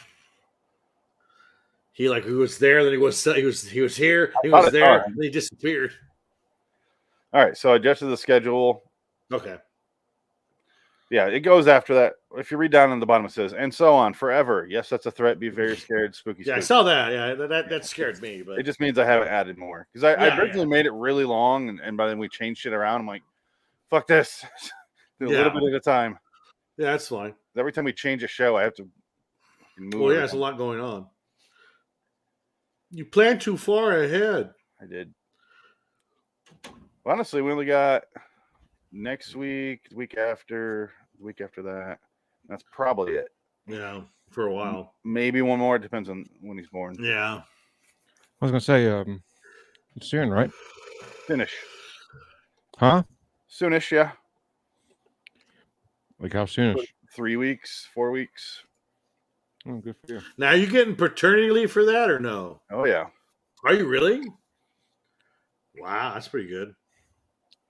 He was there, then he was here, he was there, and he disappeared. All right, so I adjusted the schedule. Okay. Yeah, it goes after that. If you read down on the bottom, it says, and so on, forever. Yes, that's a threat. Be very scared. Spooky. Yeah, I saw that. Yeah, that scared me. But it just means I haven't added more. Because I originally made it really long, and by then we changed shit around. I'm like, fuck this. Do a little bit at a time. Yeah, that's fine. Every time we change a show, I have to move. Well, yeah, there's a lot going on. You planned too far ahead. I did. Well, honestly, we only got next week, the week after that. That's probably it. Yeah, for a while. Maybe one more. It depends on when he's born. Yeah. I was gonna say, soon, right? Soonish. Huh? Soonish, yeah. Like how soonish? 3 weeks, 4 weeks. Oh, good for you. Now, are you getting paternity leave for that or no? Oh yeah. Are you really? Wow, that's pretty good.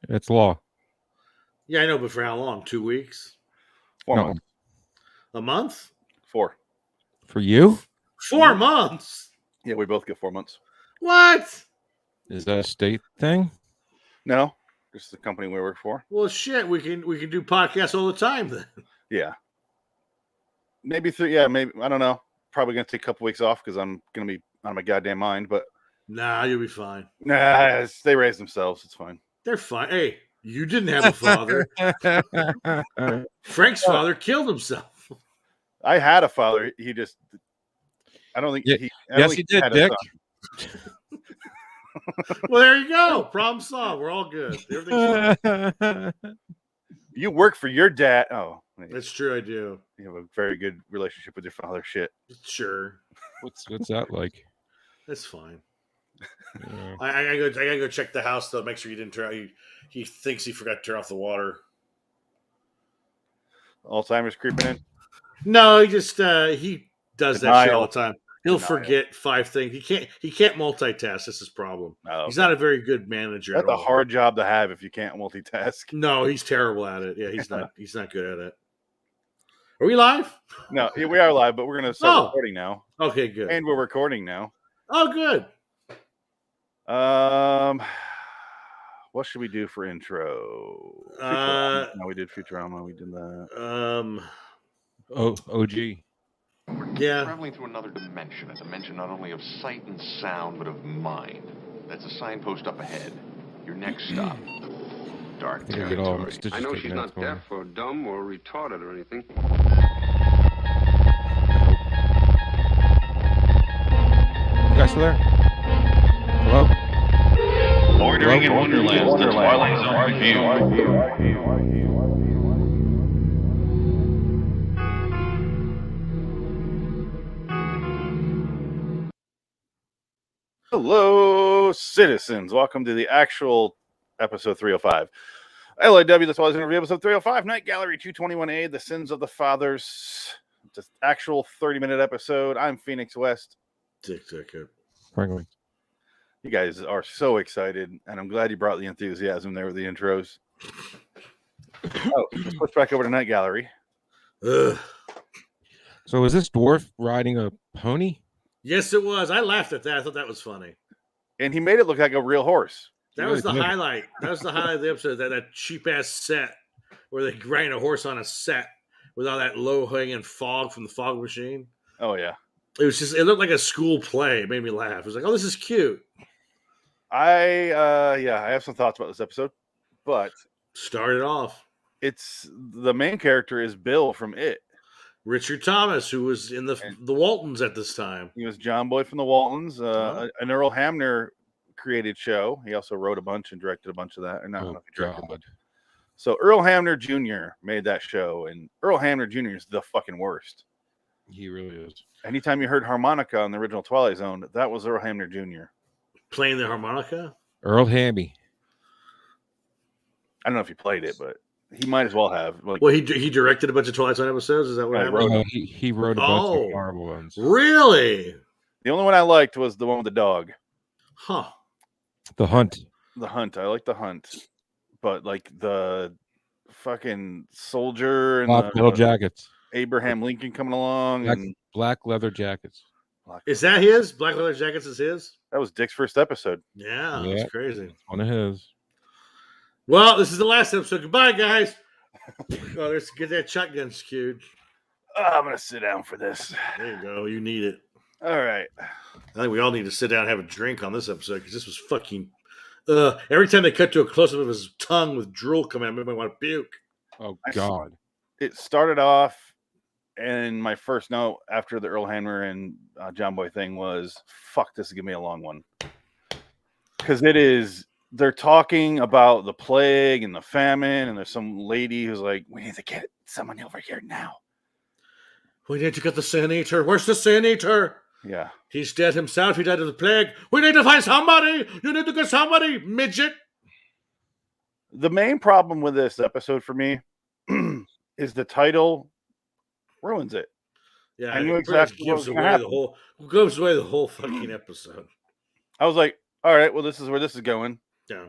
It's law. Yeah, I know, but for how long? 2 weeks? 4 No. months. A month? 4. For you? 4 months? Yeah, we both get 4 months. What? Is that a state thing? No, just the company we work for. Well, shit, we can do podcasts all the time then. Yeah. Maybe 3. Yeah, maybe, I don't know. Probably gonna take a couple weeks off because I'm gonna be out of my goddamn mind. But Nah, you'll be fine. nah, they raise themselves. It's fine. They're fine. Hey, you didn't have a father. Frank's father killed himself. I had a father. He just. I don't think Yeah. he. Yes, he did, had a Dick. son. Well, there you go. Problem solved. We're all good. Everything's fine. You work for your dad. Oh, That's true. I do. you have a very good relationship with your father. Shit. Sure. What's that like? That's fine. Yeah. I gotta go check the house though. Make sure you didn't turn. He thinks he forgot to turn off the water. Alzheimer's creeping in. No, he just he does that shit all Denial. the time. He'll Denial. forget 5 things. He can't multitask. That's his problem. Oh, He's not a very good manager. That's at a all. hard job to have if you can't multitask. No, he's terrible at it. Yeah, he's not. He's not good at it. Are we live? No, yeah, we are live, but we're gonna start Oh. recording now, Okay, good. and we're recording now. Oh, good. What should we do for intro? No, we did Futurama. We did that. OG. Yeah. Traveling through another dimension, a dimension not only of sight and sound, but of mind. That's a signpost up ahead. Your next stop. Dark I think get all territory. stitches I know taken she's out not for me. deaf or dumb or retarded or anything. You guys still there? Hello? Loitering in Wonderland, the Twilight Zone Review. Hello, citizens. Welcome to the actual episode 305. LIW, the Twilight ZoneReview, episode 305, Night Gallery 221A, The Sins of the Fathers. It's an actual 30-minute episode. I'm Phoenix West. Ticket. Frankly. You guys are so excited, and I'm glad you brought the enthusiasm there with the intros. Oh, let's switch back over to Night Gallery. Ugh. So is this dwarf riding a pony? Yes, it was. I laughed at that. I thought that was funny. And he made it look like a real horse. That was the highlight. That was the highlight of the episode. That cheap ass set where they ran a horse on a set with all that low hanging fog from the fog machine. Oh, yeah. It was just. It looked like a school play. It made me laugh. It was like, oh, this is cute. I have some thoughts about this episode, but Start it off. it's the main character is Bill from It. Richard Thomas, who was in the Waltons at this time. He was John Boy from the Waltons, Oh. an Earl Hamner created show. He also wrote a bunch and directed a bunch of that. Or not, I don't know if he directed, but so Earl Hamner Jr. made that show, and Earl Hamner Jr. is the fucking worst. He really is. Anytime you heard harmonica on the original Twilight Zone, that was Earl Hamner Jr. Playing the harmonica? Earl Hamby. I don't know if he played it, but he might as well have. Like, Well, he directed a bunch of Twilight Zone episodes. Is that what I happened? wrote He wrote a bunch Oh. of horrible ones. Really? the only one I liked was the one with the dog. Huh. The Hunt. The Hunt. I like the Hunt, but like the fucking soldier and Black metal jackets. Abraham Lincoln coming along, and Black leather jackets. Is that his? Black Leather Jackets is his? that was Dick's first episode. Yeah, Yeah. that's crazy. One of his. Well, this is the last episode. Goodbye, guys. Oh, let's get that shotgun skewed. I'm gonna sit down for this. There you go. You need it. All right. I think we all need to sit down and have a drink on this episode because this was fucking. Every time they cut to a close up of his tongue with drool coming out, I made me want to puke. Oh God. It started off, And my first note after the Earl Hammer and John Boy thing was, fuck, this is going to be a long one. Because they're talking about the plague and the famine, and there's some lady who's like, we need to get someone over here now. We need to get the Sin Eater. Where's the Sin Eater? Yeah. He's dead himself. He died of the plague. We need to find somebody. You need to get somebody, midget. The main problem with this episode for me is the title ruins it. Yeah, I knew exactly what was going to happen. Gives away the whole fucking episode. I was like, all right, well, this is where this is going. Yeah.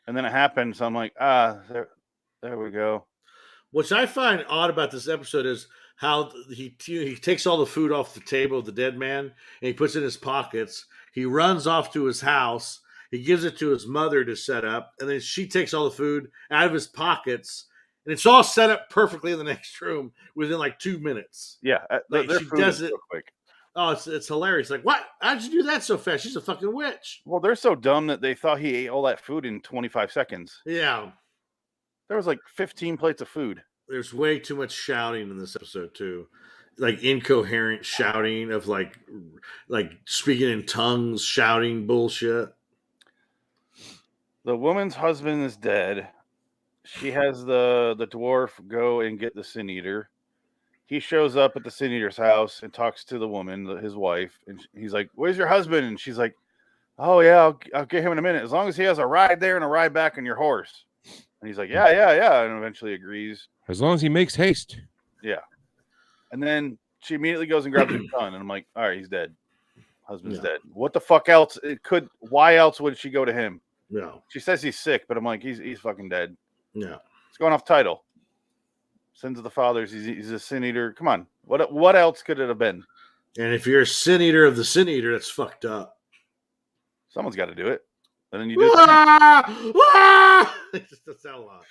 And then it happened, so I'm like, there we go. What I find odd about this episode is how he takes all the food off the table of the dead man and he puts it in his pockets. He runs off to his house. He gives it to his mother to set up, and then she takes all the food out of his pockets, and it's all set up perfectly in the next room within like 2 minutes. Yeah, like their she food does is it so quick. Oh, it's hilarious! Like, what? How'd you do that so fast? She's a fucking witch. Well, they're so dumb that they thought he ate all that food in 25 seconds. Yeah, there was like 15 plates of food. There's way too much shouting in this episode too. Like incoherent shouting of like speaking in tongues, shouting bullshit. The woman's husband is dead. She has the dwarf go and get the Sin Eater. He shows up at the Sin Eater's house and talks to the woman, his wife, and he's like, "Where's your husband?" And she's like, "Oh yeah, I'll get him in a minute. As long as he has a ride there and a ride back on your horse." And he's like, "Yeah," and eventually agrees. As long as he makes haste. Yeah. And then she immediately goes and grabs her son, and I'm like, "All right, he's dead. Husband's dead. What the fuck else? Why else would she go to him?" Yeah. She says he's sick, but I'm like, he's fucking dead. Yeah. It's going off title. Sins of the Fathers. He's a Sin Eater. Come on. What else could it have been? And if you're a Sin Eater of the Sin Eater, that's fucked up. Someone's got to do it. And then you do it. That's a lot.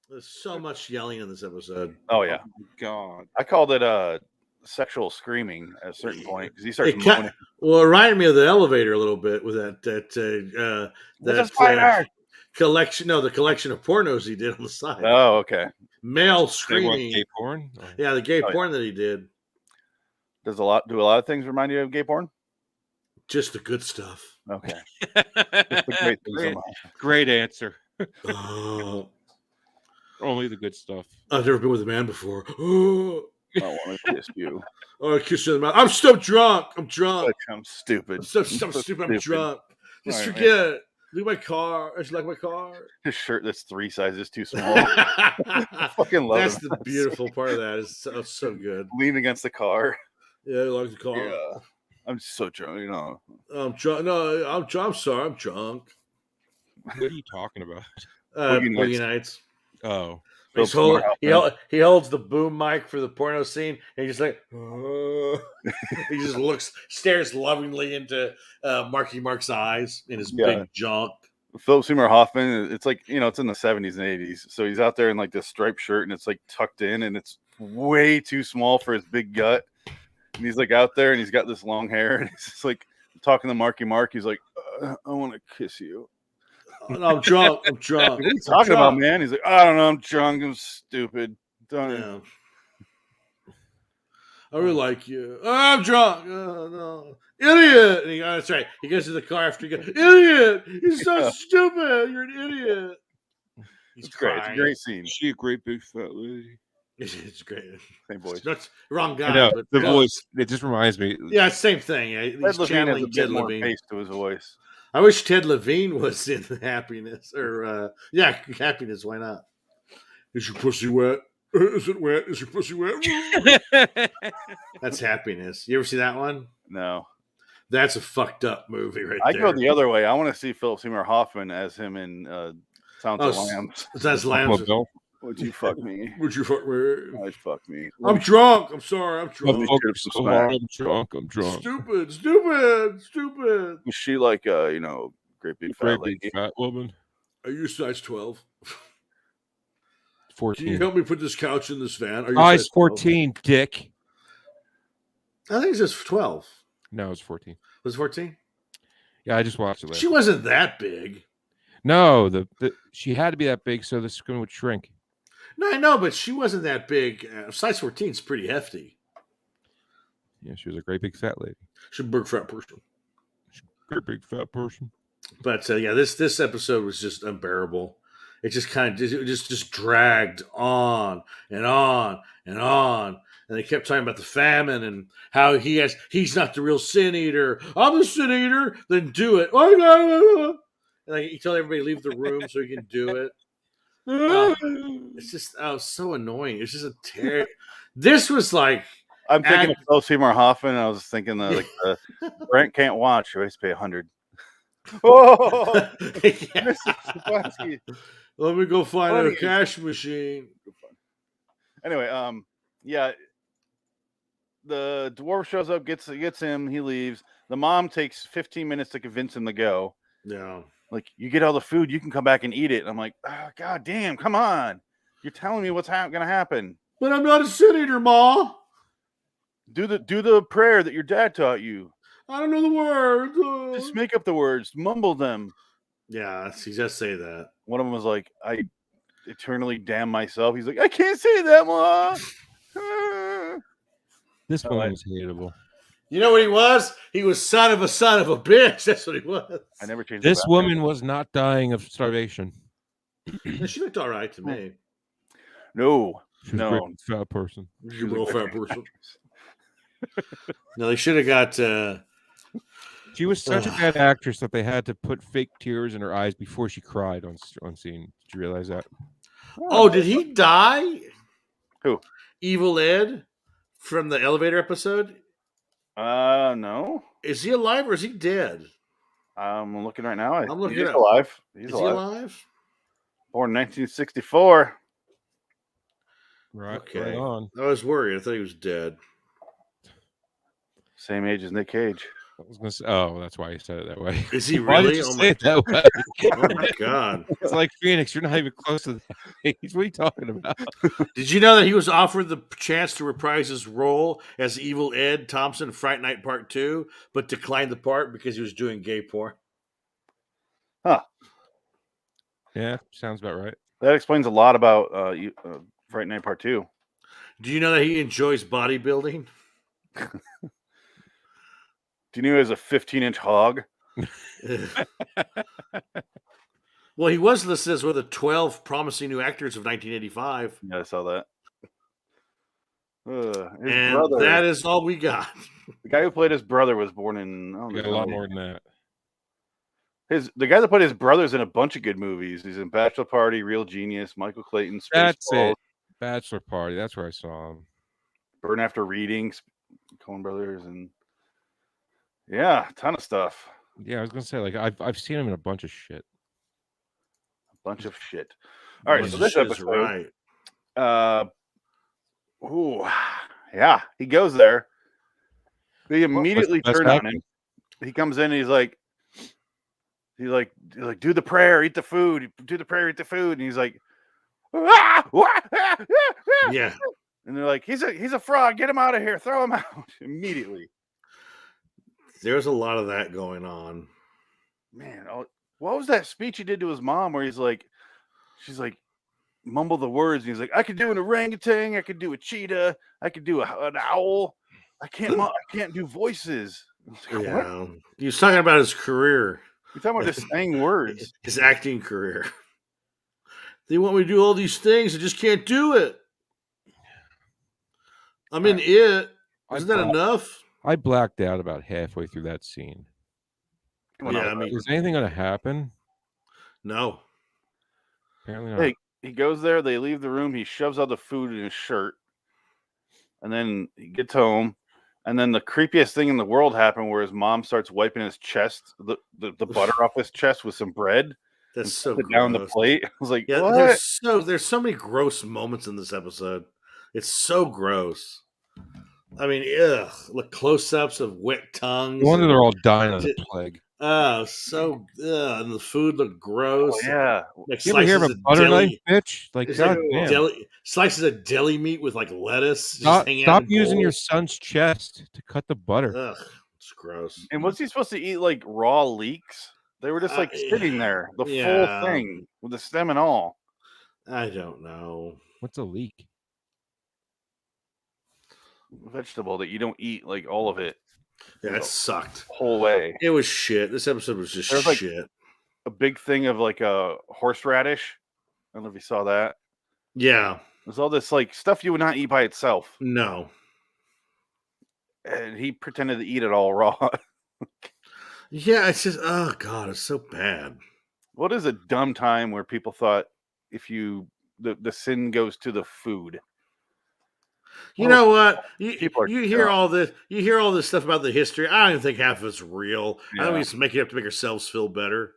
There's so much yelling in this episode. Oh yeah. Oh, God. I called it sexual screaming at a certain point because he starts moaning. Well, it reminded me of the elevator a little bit with that collection. No, the collection of pornos he did on the side. Oh, okay. Male screaming. Gay porn? Oh. Yeah, the gay porn that he did. Do a lot of things remind you of gay porn? Just the good stuff. Okay. Just the great answer. Only the good stuff. I've never been with a man before. I want to kiss you. Oh, kiss you in the mouth. I'm so drunk. I'm drunk. I'm stupid. I'm so stupid. I'm drunk. Just forget it. Look at my car. I just like my car. His shirt that's 3 sizes too small. I fucking love That's him. the beautiful part of that. It's so good. Lean against the car. Yeah, I like the car. Yeah. I'm so drunk, I'm drunk. No, I'm sorry. I'm drunk. What are you talking about? Boogie Nights. Oh. He holds the boom mic for the porno scene, and he's just like, he just stares lovingly into Marky Mark's eyes in his big junk. Philip Seymour Hoffman, it's like, it's in the 70s and 80s. So he's out there in like this striped shirt, and it's like tucked in, and it's way too small for his big gut. And he's like out there, and he's got this long hair, and he's just like talking to Marky Mark. He's like, I want to kiss you. No, I'm drunk. I'm drunk. What are you talking about, man? He's like, I don't know. I'm drunk. I'm stupid. Yeah. I really like you. Oh, I'm drunk. Oh, no. Idiot. And that's right. He goes to the car after he goes, idiot. You're so stupid. You're an idiot. It's great. It's a great scene. She a great big fat lady. It's great. Same voice. That's wrong guy. I know, but the voice. It just reminds me. Yeah, same thing. Ted Levine has a bit more pace to his voice. I wish Ted Levine was in Happiness. Or, Happiness. Why not? Is your pussy wet? Is it wet? Is your pussy wet? That's Happiness. You ever see that one? No. That's a fucked up movie there. I go the other way. I want to see Philip Seymour Hoffman as him in Sounds of Lambs. That's Lambs. Would you fuck me? Would you fuck me? I'd fuck me. I'm drunk. I'm sorry. I'm drunk. I'm drunk. Stupid. Was she like great big fat lady? Fat woman? Are you size 12? 14. Can you help me put this couch in this van? Are you size 14, dick. I think it's just 12. No, it's 14. Was it 14? Yeah, I just watched it. She wasn't that big. No, she had to be that big so the screen would shrink. No, I know, but she wasn't that big. Size 14 is pretty hefty. Yeah, she was a great big fat lady. She's a big fat person. Great big fat person. But yeah, this episode was just unbearable. It just kind of just dragged on and on and on. And they kept talking about the famine and how he's not the real sin eater. I'm the sin eater. Then do it. And like he told everybody to leave the room so he can do it. It's just so annoying. It's just a tear. This was like I'm thinking of Philip Seymour Hoffman. I was thinking Brent can't watch. You always pay $100. Oh, Mr. Stefanski. Let me go find a cash machine. Anyway, yeah, the dwarf shows up, gets him, he leaves. The mom takes 15 minutes to convince him to go. Yeah. Like, you get all the food, you can come back and eat it. And I'm like, oh, God damn, come on. You're telling me what's going to happen. But I'm not a sin eater, Ma. Do the prayer that your dad taught you. I don't know the words. Just make up the words. Mumble them. Yeah, he just say that. One of them was like, I eternally damn myself. He's like, I can't say that, Ma. This one was hateable. You know what he was? He was son of a bitch. That's what he was. I never changed. This woman was not dying of starvation. She looked all right to me. No. She was a great fat person. She's a real fat person. No, they should have got... She was such a bad actress that they had to put fake tears in her eyes before she cried on scene. Did you realize that? Oh, did he die? Who? Evil Ed from the elevator episode? No. Is he alive or is he dead? I'm looking right now. I'm looking. He's alive. Is he alive? Born in 1964. Right. Okay. Right on. I was worried. I thought he was dead. Same age as Nick Cage. I was gonna say, oh, that's why you said it that way. Is he Why did really? you Oh say my, it that way? oh my God. It's like Phoenix. You're not even close to that age. What are you talking about? Did you know that he was offered the chance to reprise his role as Evil Ed Thompson in Fright Night Part 2, but declined the part because he was doing gay porn? Huh. Yeah, sounds about right. That explains a lot about Fright Night Part 2. Do you know that he enjoys bodybuilding? Do you know he has a 15-inch hog? Well, he was listed as one of the 12 promising new actors of 1985. Yeah, I saw that. And brother, that is all we got. the guy who played his brother was born in... You got a lot more than that. The guy that played his brother's in a bunch of good movies. He's in Bachelor Party, Real Genius, Michael Clayton, That's Spaceballs, it. Bachelor Party. That's where I saw him. Burn After Reading, Coen Brothers, and yeah, a ton of stuff. Yeah, I was gonna say, like, I've seen him in a bunch of shit. A bunch of shit. All right, so this episode, right. Yeah, he goes there. They immediately turn on him. He comes in and he's like, do the prayer, eat the food. Do the prayer, eat the food. And he's like, yeah. And they're like, he's a fraud. Get him out of here. Throw him out immediately. There's a lot of that going on. Man, what was that speech he did to his mom where she's like, mumble the words. And he's like, I could do an orangutan. I could do a cheetah. I could do an owl. I can't do voices. Like, yeah. What? He was talking about his career. You're talking about just saying words. His acting career. They want me to do all these things. I just can't do it. I'm in it. Isn't that enough? I blacked out about halfway through that scene. Yeah, I mean, is anything going to happen? No. Apparently not. Hey, he goes there. They leave the room. He shoves all the food in his shirt. And then he gets home. And then the creepiest thing in the world happened where his mom starts wiping his chest, the butter off his chest with some bread. That's so gross. Down the plate. I was like, yeah, what? There's so many gross moments in this episode. It's so gross. I mean, ugh. Look, close-ups of wet tongues. No wonder they're all dying of the plague. Oh, so and the food looked gross. Oh, yeah. Like you ever hear of a butter knife, bitch? Like, God damn. Slices of deli meat with like lettuce. Stop using your son's chest to cut the butter. Ugh, it's gross. And was he supposed to eat like raw leeks? They were just like sitting there, the full thing with the stem and all. I don't know. What's a leek? Vegetable that you don't eat like all of it Yeah, it sucked. whole way. It was shit. This episode was just There's like shit. a big thing of like a horseradish. I don't know if you saw that. Yeah. There's all this like stuff you would not eat by itself. No. And he pretended to eat it all raw. Yeah, it's just, oh God, it's so bad. What is a dumb time where people thought if you the sin goes to the food? You know what? people are You hear all this. You hear all this stuff about the history. I don't even think half of it's real. I think Yeah. we just make it up to make ourselves feel better.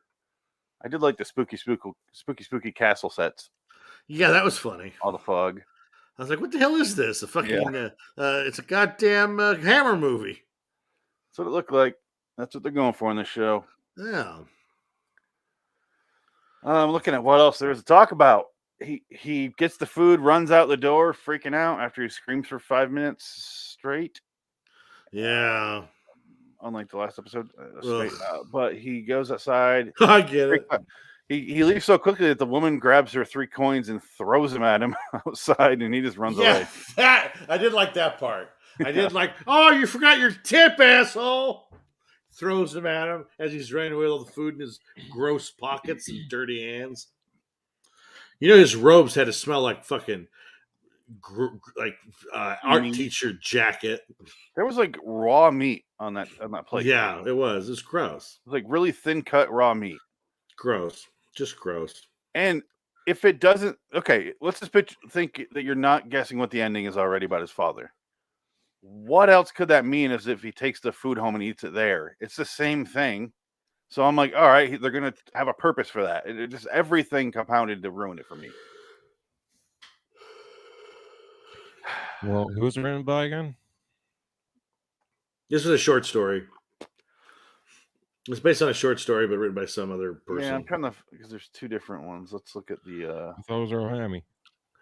I did like the spooky castle sets. Yeah, that was funny. All the fog. I was like, "What the hell is this? A fucking? It's a goddamn Hammer movie." That's what it looked like. That's what they're going for in this show. Yeah. I'm looking at what else there is to talk about. He gets the food, runs out the door, freaking out after he screams for 5 minutes straight. Yeah. Unlike the last episode, but he goes outside. I get it. He leaves so quickly that the woman grabs her 3 coins and throws them at him outside, and he just runs away. I did like that part. I did like, oh, you forgot your tip, asshole. Throws them at him as he's running away with all the food in his gross pockets and dirty hands. You know, his robes had to smell like fucking art teacher jacket. There was like raw meat on that plate. Yeah, it was. It was gross. It was like really thin cut raw meat. Gross. Just gross. And if it doesn't, okay, let's just think that you're not guessing what the ending is already about his father. What else could that mean as if he takes the food home and eats it there? It's the same thing. So I'm like, all right, they're going to have a purpose for that. It just everything compounded to ruin it for me. Well, who was it written by again? This was a short story. It's based on a short story, but written by some other person. Yeah, I'm trying to, because there's 2 different ones. Let's look at the. I thought it was Earl Hammy.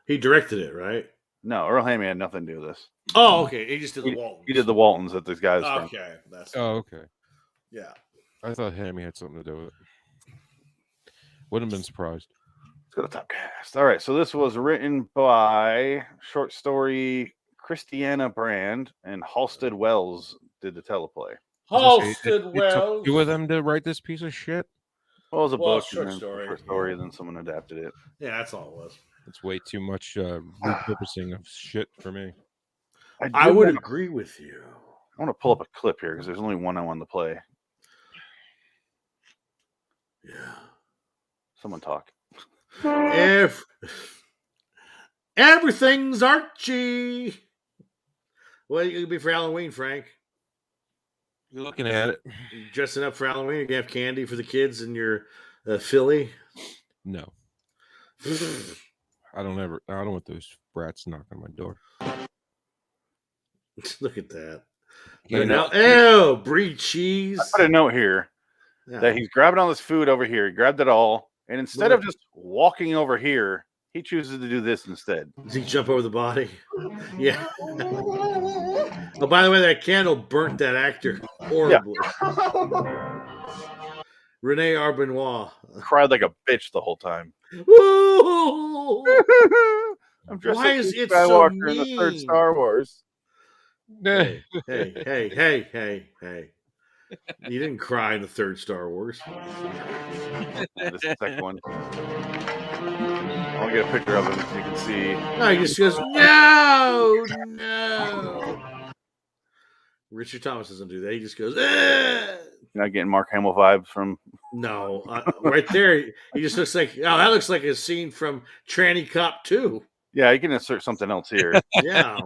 He directed it, right? No, Earl Hammy had nothing to do with this. Oh, okay. He just did the Waltons. He did the Waltons that this guy's from. Okay. Okay. Yeah. I thought Hammy had something to do with it. Wouldn't have been surprised. Let's go to top cast. All right, so this was written by short story Christiana Brand and Halstead Wells did the teleplay. Halstead It took 2 of them to write this piece of shit. Well, it was a book, short and then story. short story, and then someone adapted it. Yeah, that's all it was. It's way too much repurposing of shit for me. I would agree with you. I want to pull up a clip here because there's only one I want to play. Yeah. Someone talk. If everything's Archie. What are you gonna be for Halloween, Frank? You're looking at it. You dressing up for Halloween? You gonna have candy for the kids in your Philly? No. I don't want those brats knocking on my door. Look at that. Yeah, brie cheese. I put a note here that he's grabbing all this food over here. He grabbed it all. And instead of just walking over here, he chooses to do this instead. Does he jump over the body? Yeah. Oh, by the way, that candle burnt that actor horribly. Yeah. Rene Arbenois. Cried like a bitch the whole time. I'm dressed Why like is it Skywalker so mean? in the 3rd Star Wars. Hey. You didn't cry in the 3rd Star Wars. This is the second one. I'll get a picture of him so you can see. No, he just goes, no. Richard Thomas doesn't do that. He just goes, You're not getting Mark Hamill vibes from. No, right there. He just looks like, that looks like a scene from Tranny Cop 2. Yeah, you can insert something else here. Yeah.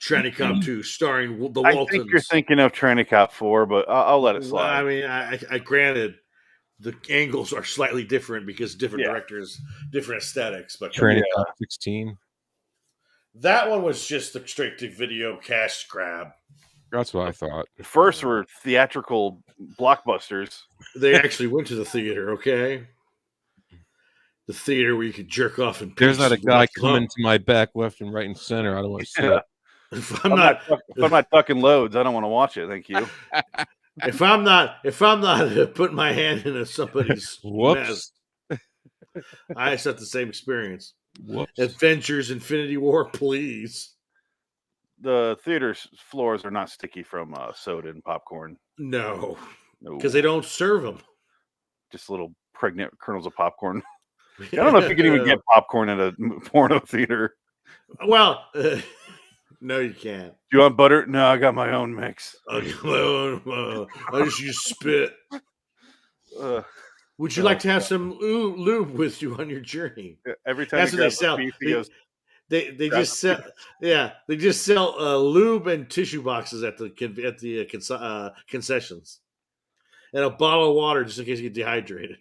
Tranny Cop 2, starring the Waltons. I think you're thinking of Tranny Cop 4, but I'll let it slide. Well, I mean, I granted the angles are slightly different because different directors, different aesthetics. But Tranny Cop 16. That one was just a straight to video cash grab. That's what I thought. The first were theatrical blockbusters. They actually went to the theater, okay? The theater where you could jerk off and there's not a guy coming to my back left and right and center. I don't want to see it. If I'm not ducking loads, I don't want to watch it. Thank you. If I'm not putting my hand into somebody's whoops. mess, I just had the same experience. Whoops. Adventures Infinity War, please. The theater floors are not sticky from soda and popcorn. No, No, because they don't serve them. just little pregnant kernels of popcorn. I don't know if you can even get popcorn at a porno theater. Well, no, you can't. Do you want butter? No, I got my own mix. I just use spit. Uh, Would you like to have some lube with you on your journey? every time That's he what they grabs a sell. piece, he goes, They just sell, yeah, they just sell lube and tissue boxes at the concessions, and a bottle of water just in case you get dehydrated.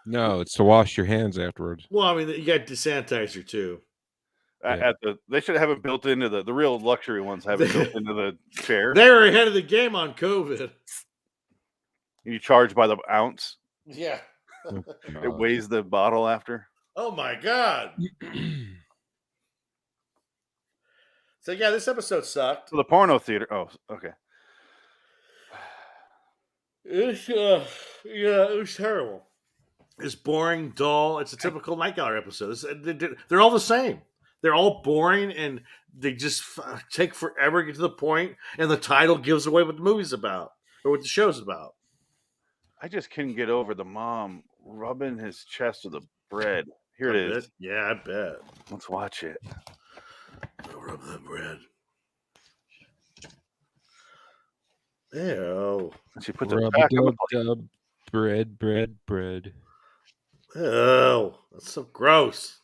No, it's to wash your hands afterwards. Well, I mean, you got the sanitizer too. They should have it built into the real luxury ones. Have it built into the chair. They were ahead of the game on COVID. You charge by the ounce. Yeah. It weighs the bottle after. Oh my god. So yeah, this episode sucked. So the porno theater. Oh, okay. It was terrible. It's boring, dull. It's a typical Night Gallery episode. They're all the same. They're all boring, and they just take forever to get to the point, and the title gives away what the movie's about or what the show's about. I just couldn't get over the mom rubbing his chest with the bread. Here it is. Yeah, I bet. Let's watch it. Rub the bread. Ew. She puts it back on the plate. Bread. Ew. That's so gross.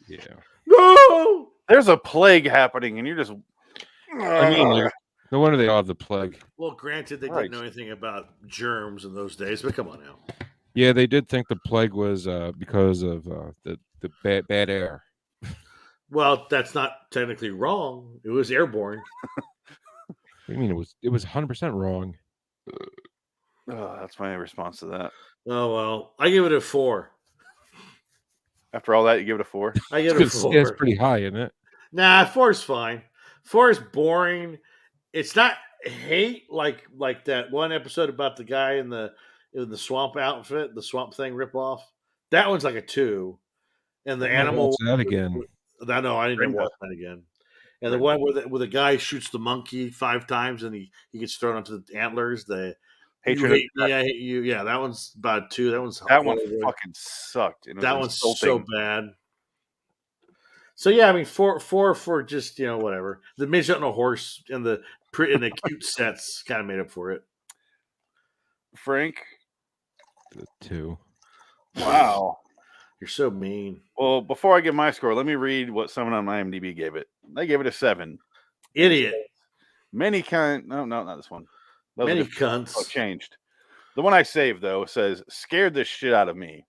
Yeah. No! There's a plague happening, and you're just. I mean, no wonder they all have the plague. Well, granted, they didn't know anything about germs in those days, but come on now. Yeah, they did think the plague was because of the bad air. Well, that's not technically wrong. It was airborne. I mean, it was 100% wrong. Oh, that's my response to that. Oh well, I give it a 4. After all that, you give it a 4? I give it a 4. It's pretty high, isn't it? Nah, 4 is fine. 4 is boring. It's not hate like that one episode about the guy in the swamp outfit, the swamp thing ripoff. That one's like a 2. And the animal. What's that again? No, I didn't watch that again. And the one where the guy shoots the monkey 5 times and he gets thrown onto the antlers. The Hatred. You hate me, I hate you. Yeah, that one's about 2. That one's one fucking sucked. That one's so bad. So yeah, I mean 4 for just whatever. The midget on a horse and the cute sets kind of made up for it. Frank, 2. Wow, you're so mean. Well, before I give my score, let me read what someone on IMDb gave it. They gave it a 7. Idiot. No, not this one. Many cunts. Oh, changed. The one I saved though says scared the shit out of me.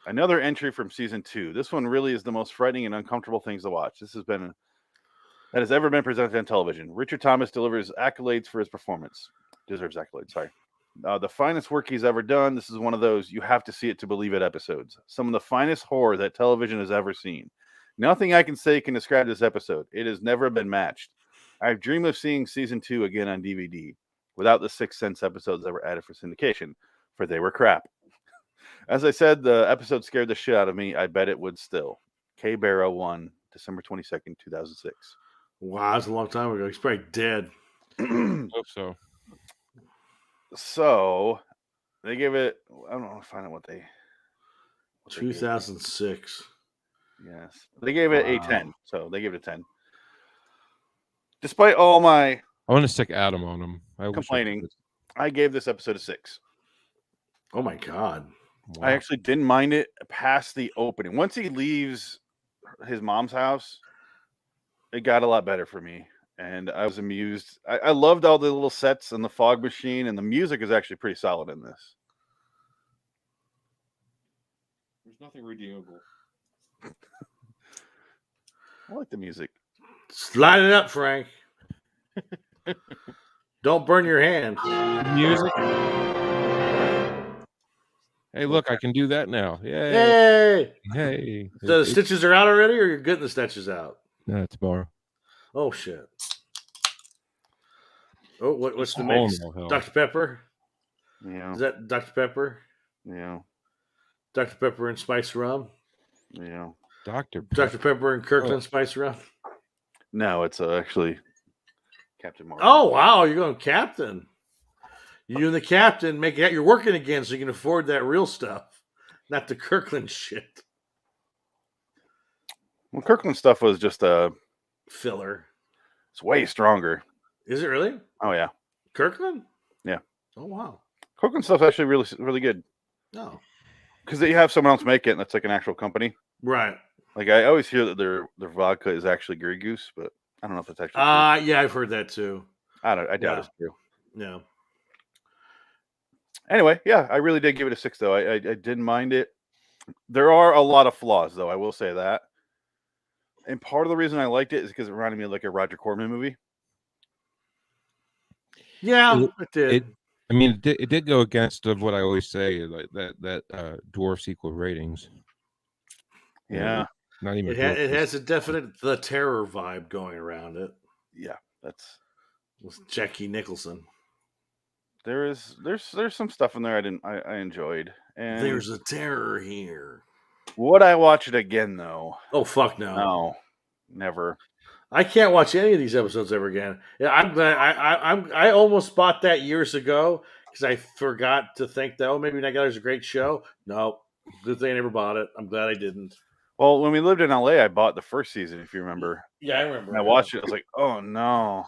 Another entry from season 2. This one really is the most frightening and uncomfortable things to watch. That has ever been presented on television. Richard Thomas delivers accolades for his performance. Deserves accolades, sorry. The finest work he's ever done. This is one of those you have to see it to believe it episodes. Some of the finest horror that television has ever seen. Nothing I can say can describe this episode. It has never been matched. I've dreamed of seeing season 2 again on DVD without the Sixth Sense episodes that were added for syndication, for they were crap. As I said, the episode scared the shit out of me. I bet it would still. K. Barrow 1, December 22nd, 2006. Wow, that's a long time ago. He's probably dead. Hope so. So they give it. I don't want to find out what they. 2006. Yes, they gave it a 10. So they gave it a 10. Despite all my, I want to stick Adam on him. Complaining, I gave this episode a 6. Oh my god! Wow. I actually didn't mind it past the opening. Once he leaves his mom's house, it got a lot better for me. And I was amused. I loved all the little sets and the fog machine, and the music is actually pretty solid in this. There's nothing redeemable. I like the music. Slide it up, Frank. Don't burn your hand. Music. Hey, look, I can do that now. Yay. Hey! Hey. The stitches are out already, or you're getting the stitches out? No, tomorrow. Oh, shit. Oh, what's the mix? Dr. Pepper? Yeah. Is that Dr. Pepper? You know, Dr. Pepper and Spice Rum. you know. Dr. Dr. Pepper and Kirkland Spice Rum. No, it's actually Captain Morgan. Oh, wow. You're going Captain. You and the Captain make it. You're working again so you can afford that real stuff, not the Kirkland shit. Well, Kirkland stuff was just filler. It's way stronger. Is it really? Oh yeah. Kirkland? Yeah. Oh wow. Kirkland stuff's actually really, really good. No. Because they have someone else make it, and it's like an actual company. Right. Like I always hear that their vodka is actually Grey Goose, but I don't know if it's actually. Yeah, I've heard that too. I doubt it's true. Yeah. Anyway, yeah, I really did give it a 6 though. I didn't mind it. There are a lot of flaws though. I will say that. And part of the reason I liked it is because it reminded me of like a Roger Corman movie. Yeah, it did. It did go against of what I always say, like that dwarfs equal ratings. Yeah. Not even. It has a definite The Terror vibe going around it. Yeah, that's with Jackie Nicholson. There's some stuff in there I enjoyed. And there's a terror here. Would I watch it again though? Oh fuck no. No. Never. I can't watch any of these episodes ever again. Yeah, I'm glad I almost bought that years ago because I forgot to think that maybe Night Gallery's a great show. No. Good thing I never bought it. I'm glad I didn't. Well, when we lived in LA, I bought the first season, if you remember. Yeah, I remember. And I watched it. I was like, oh no.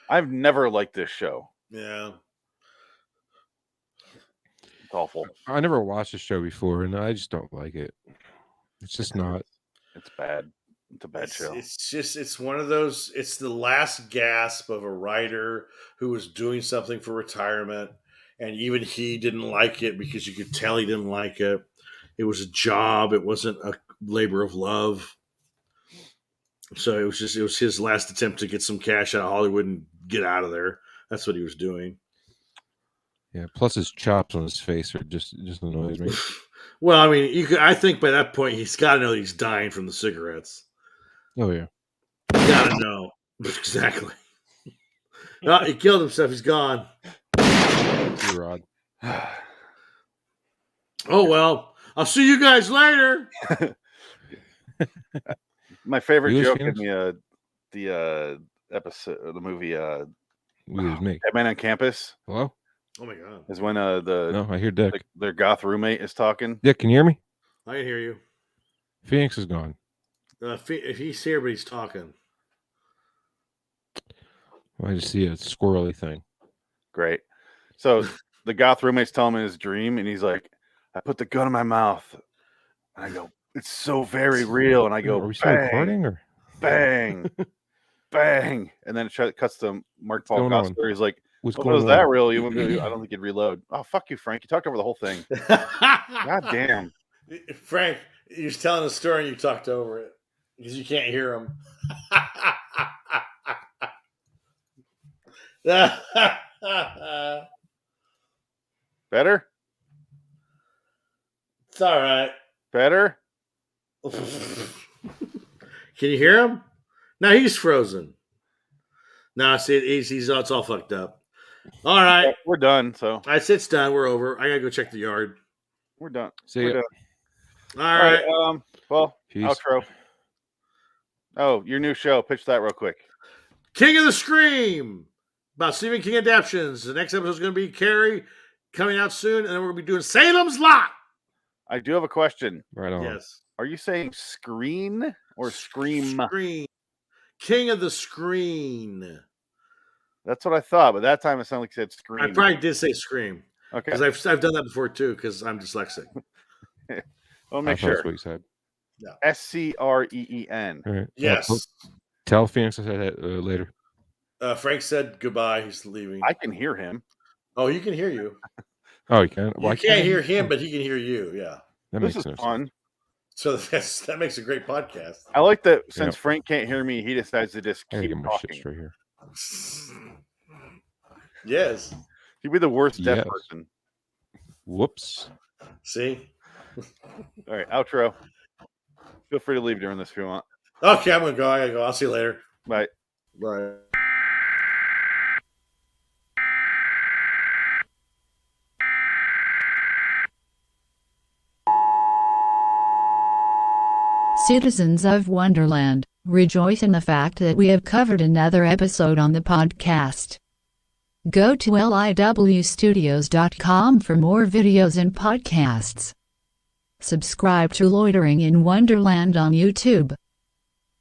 I've never liked this show. Yeah. It's awful. I never watched the show before, and I just don't like it. It's just not. It's bad. It's a bad show. It's one of those. It's the last gasp of a writer who was doing something for retirement, and even he didn't like it because you could tell he didn't like it. It was a job. It wasn't a labor of love. So it was his last attempt to get some cash out of Hollywood and get out of there. That's what he was doing. Yeah. Plus, his chops on his face are just annoys me. Well, I mean, I think by that point he's got to know he's dying from the cigarettes. Oh yeah, you gotta know exactly. No, he killed himself. He's gone. Rod. Oh well, I'll see you guys later. My favorite joke in the episode of the movie Dead on Campus. Hello? Oh my god. Is when No, I hear Dick. Their goth roommate is talking. Dick, can you hear me? I can hear you. Phoenix is gone. If he's here, but he's talking. Well, I just see a squirrely thing. Great. So the goth roommate's telling him his dream, and he's like, I put the gun in my mouth. And I go, it's so very real. And I go, are we still recording or bang, bang. And then it cuts to Mark Paul Gosselaar. He's like, was that real? I don't think you'd reload. Oh, fuck you, Frank. You talked over the whole thing. God damn. Frank, he was telling a story and you talked over it because you can't hear him. Better? It's all right. Better? Can you hear him? No, he's frozen. No, see, it's all fucked up. All right. We're done. So it's done. We're over. I gotta go check the yard. We're done. See ya. All right. Well, peace. Outro. Oh, your new show. Pitch that real quick. King of the Scream about Stephen King adaptions. The next episode is going to be Carrie coming out soon, and then we're going to be doing Salem's Lot. I do have a question. Right on. Yes. Are you saying screen or scream? Screen. King of the Screen. That's what I thought, but that time it sounded like you said scream. I probably did say scream. Okay. Because I've done that before too, because I'm dyslexic. I'll make sure. That's what you said. Yeah. SCREEN. All right. Yes. Tell Phoenix I said that later. Frank said goodbye. He's leaving. I can hear him. Oh, he can hear you. Oh, you can. You can't hear him, but he can hear you. Yeah. This is fun. So that makes a great podcast. I like that since Frank can't hear me, he decides to just keep get my talking. shit straight here. Yes. He'd be the worst deaf person. Whoops. See? All right, outro. Feel free to leave during this if you want. Okay, I'm going to go. I got to go. I'll see you later. Bye. Bye. Citizens of Wonderland, rejoice in the fact that we have covered another episode on the podcast. Go to LIWstudios.com for more videos and podcasts. Subscribe to Loitering in Wonderland on YouTube.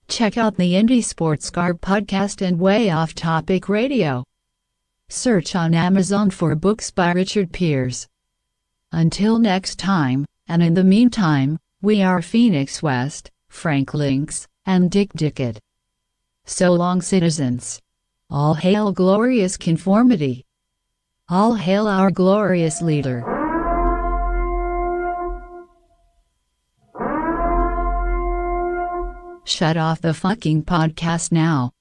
Check out the Indie Sports Car podcast and Way Off Topic Radio. Search on Amazon for books by Richard Pierce. Until next time, and in the meantime, we are Phoenix West, Frank Lynx, and Dick Dickett. So long, citizens. All hail glorious conformity. All hail our glorious leader. Shut off the fucking podcast now.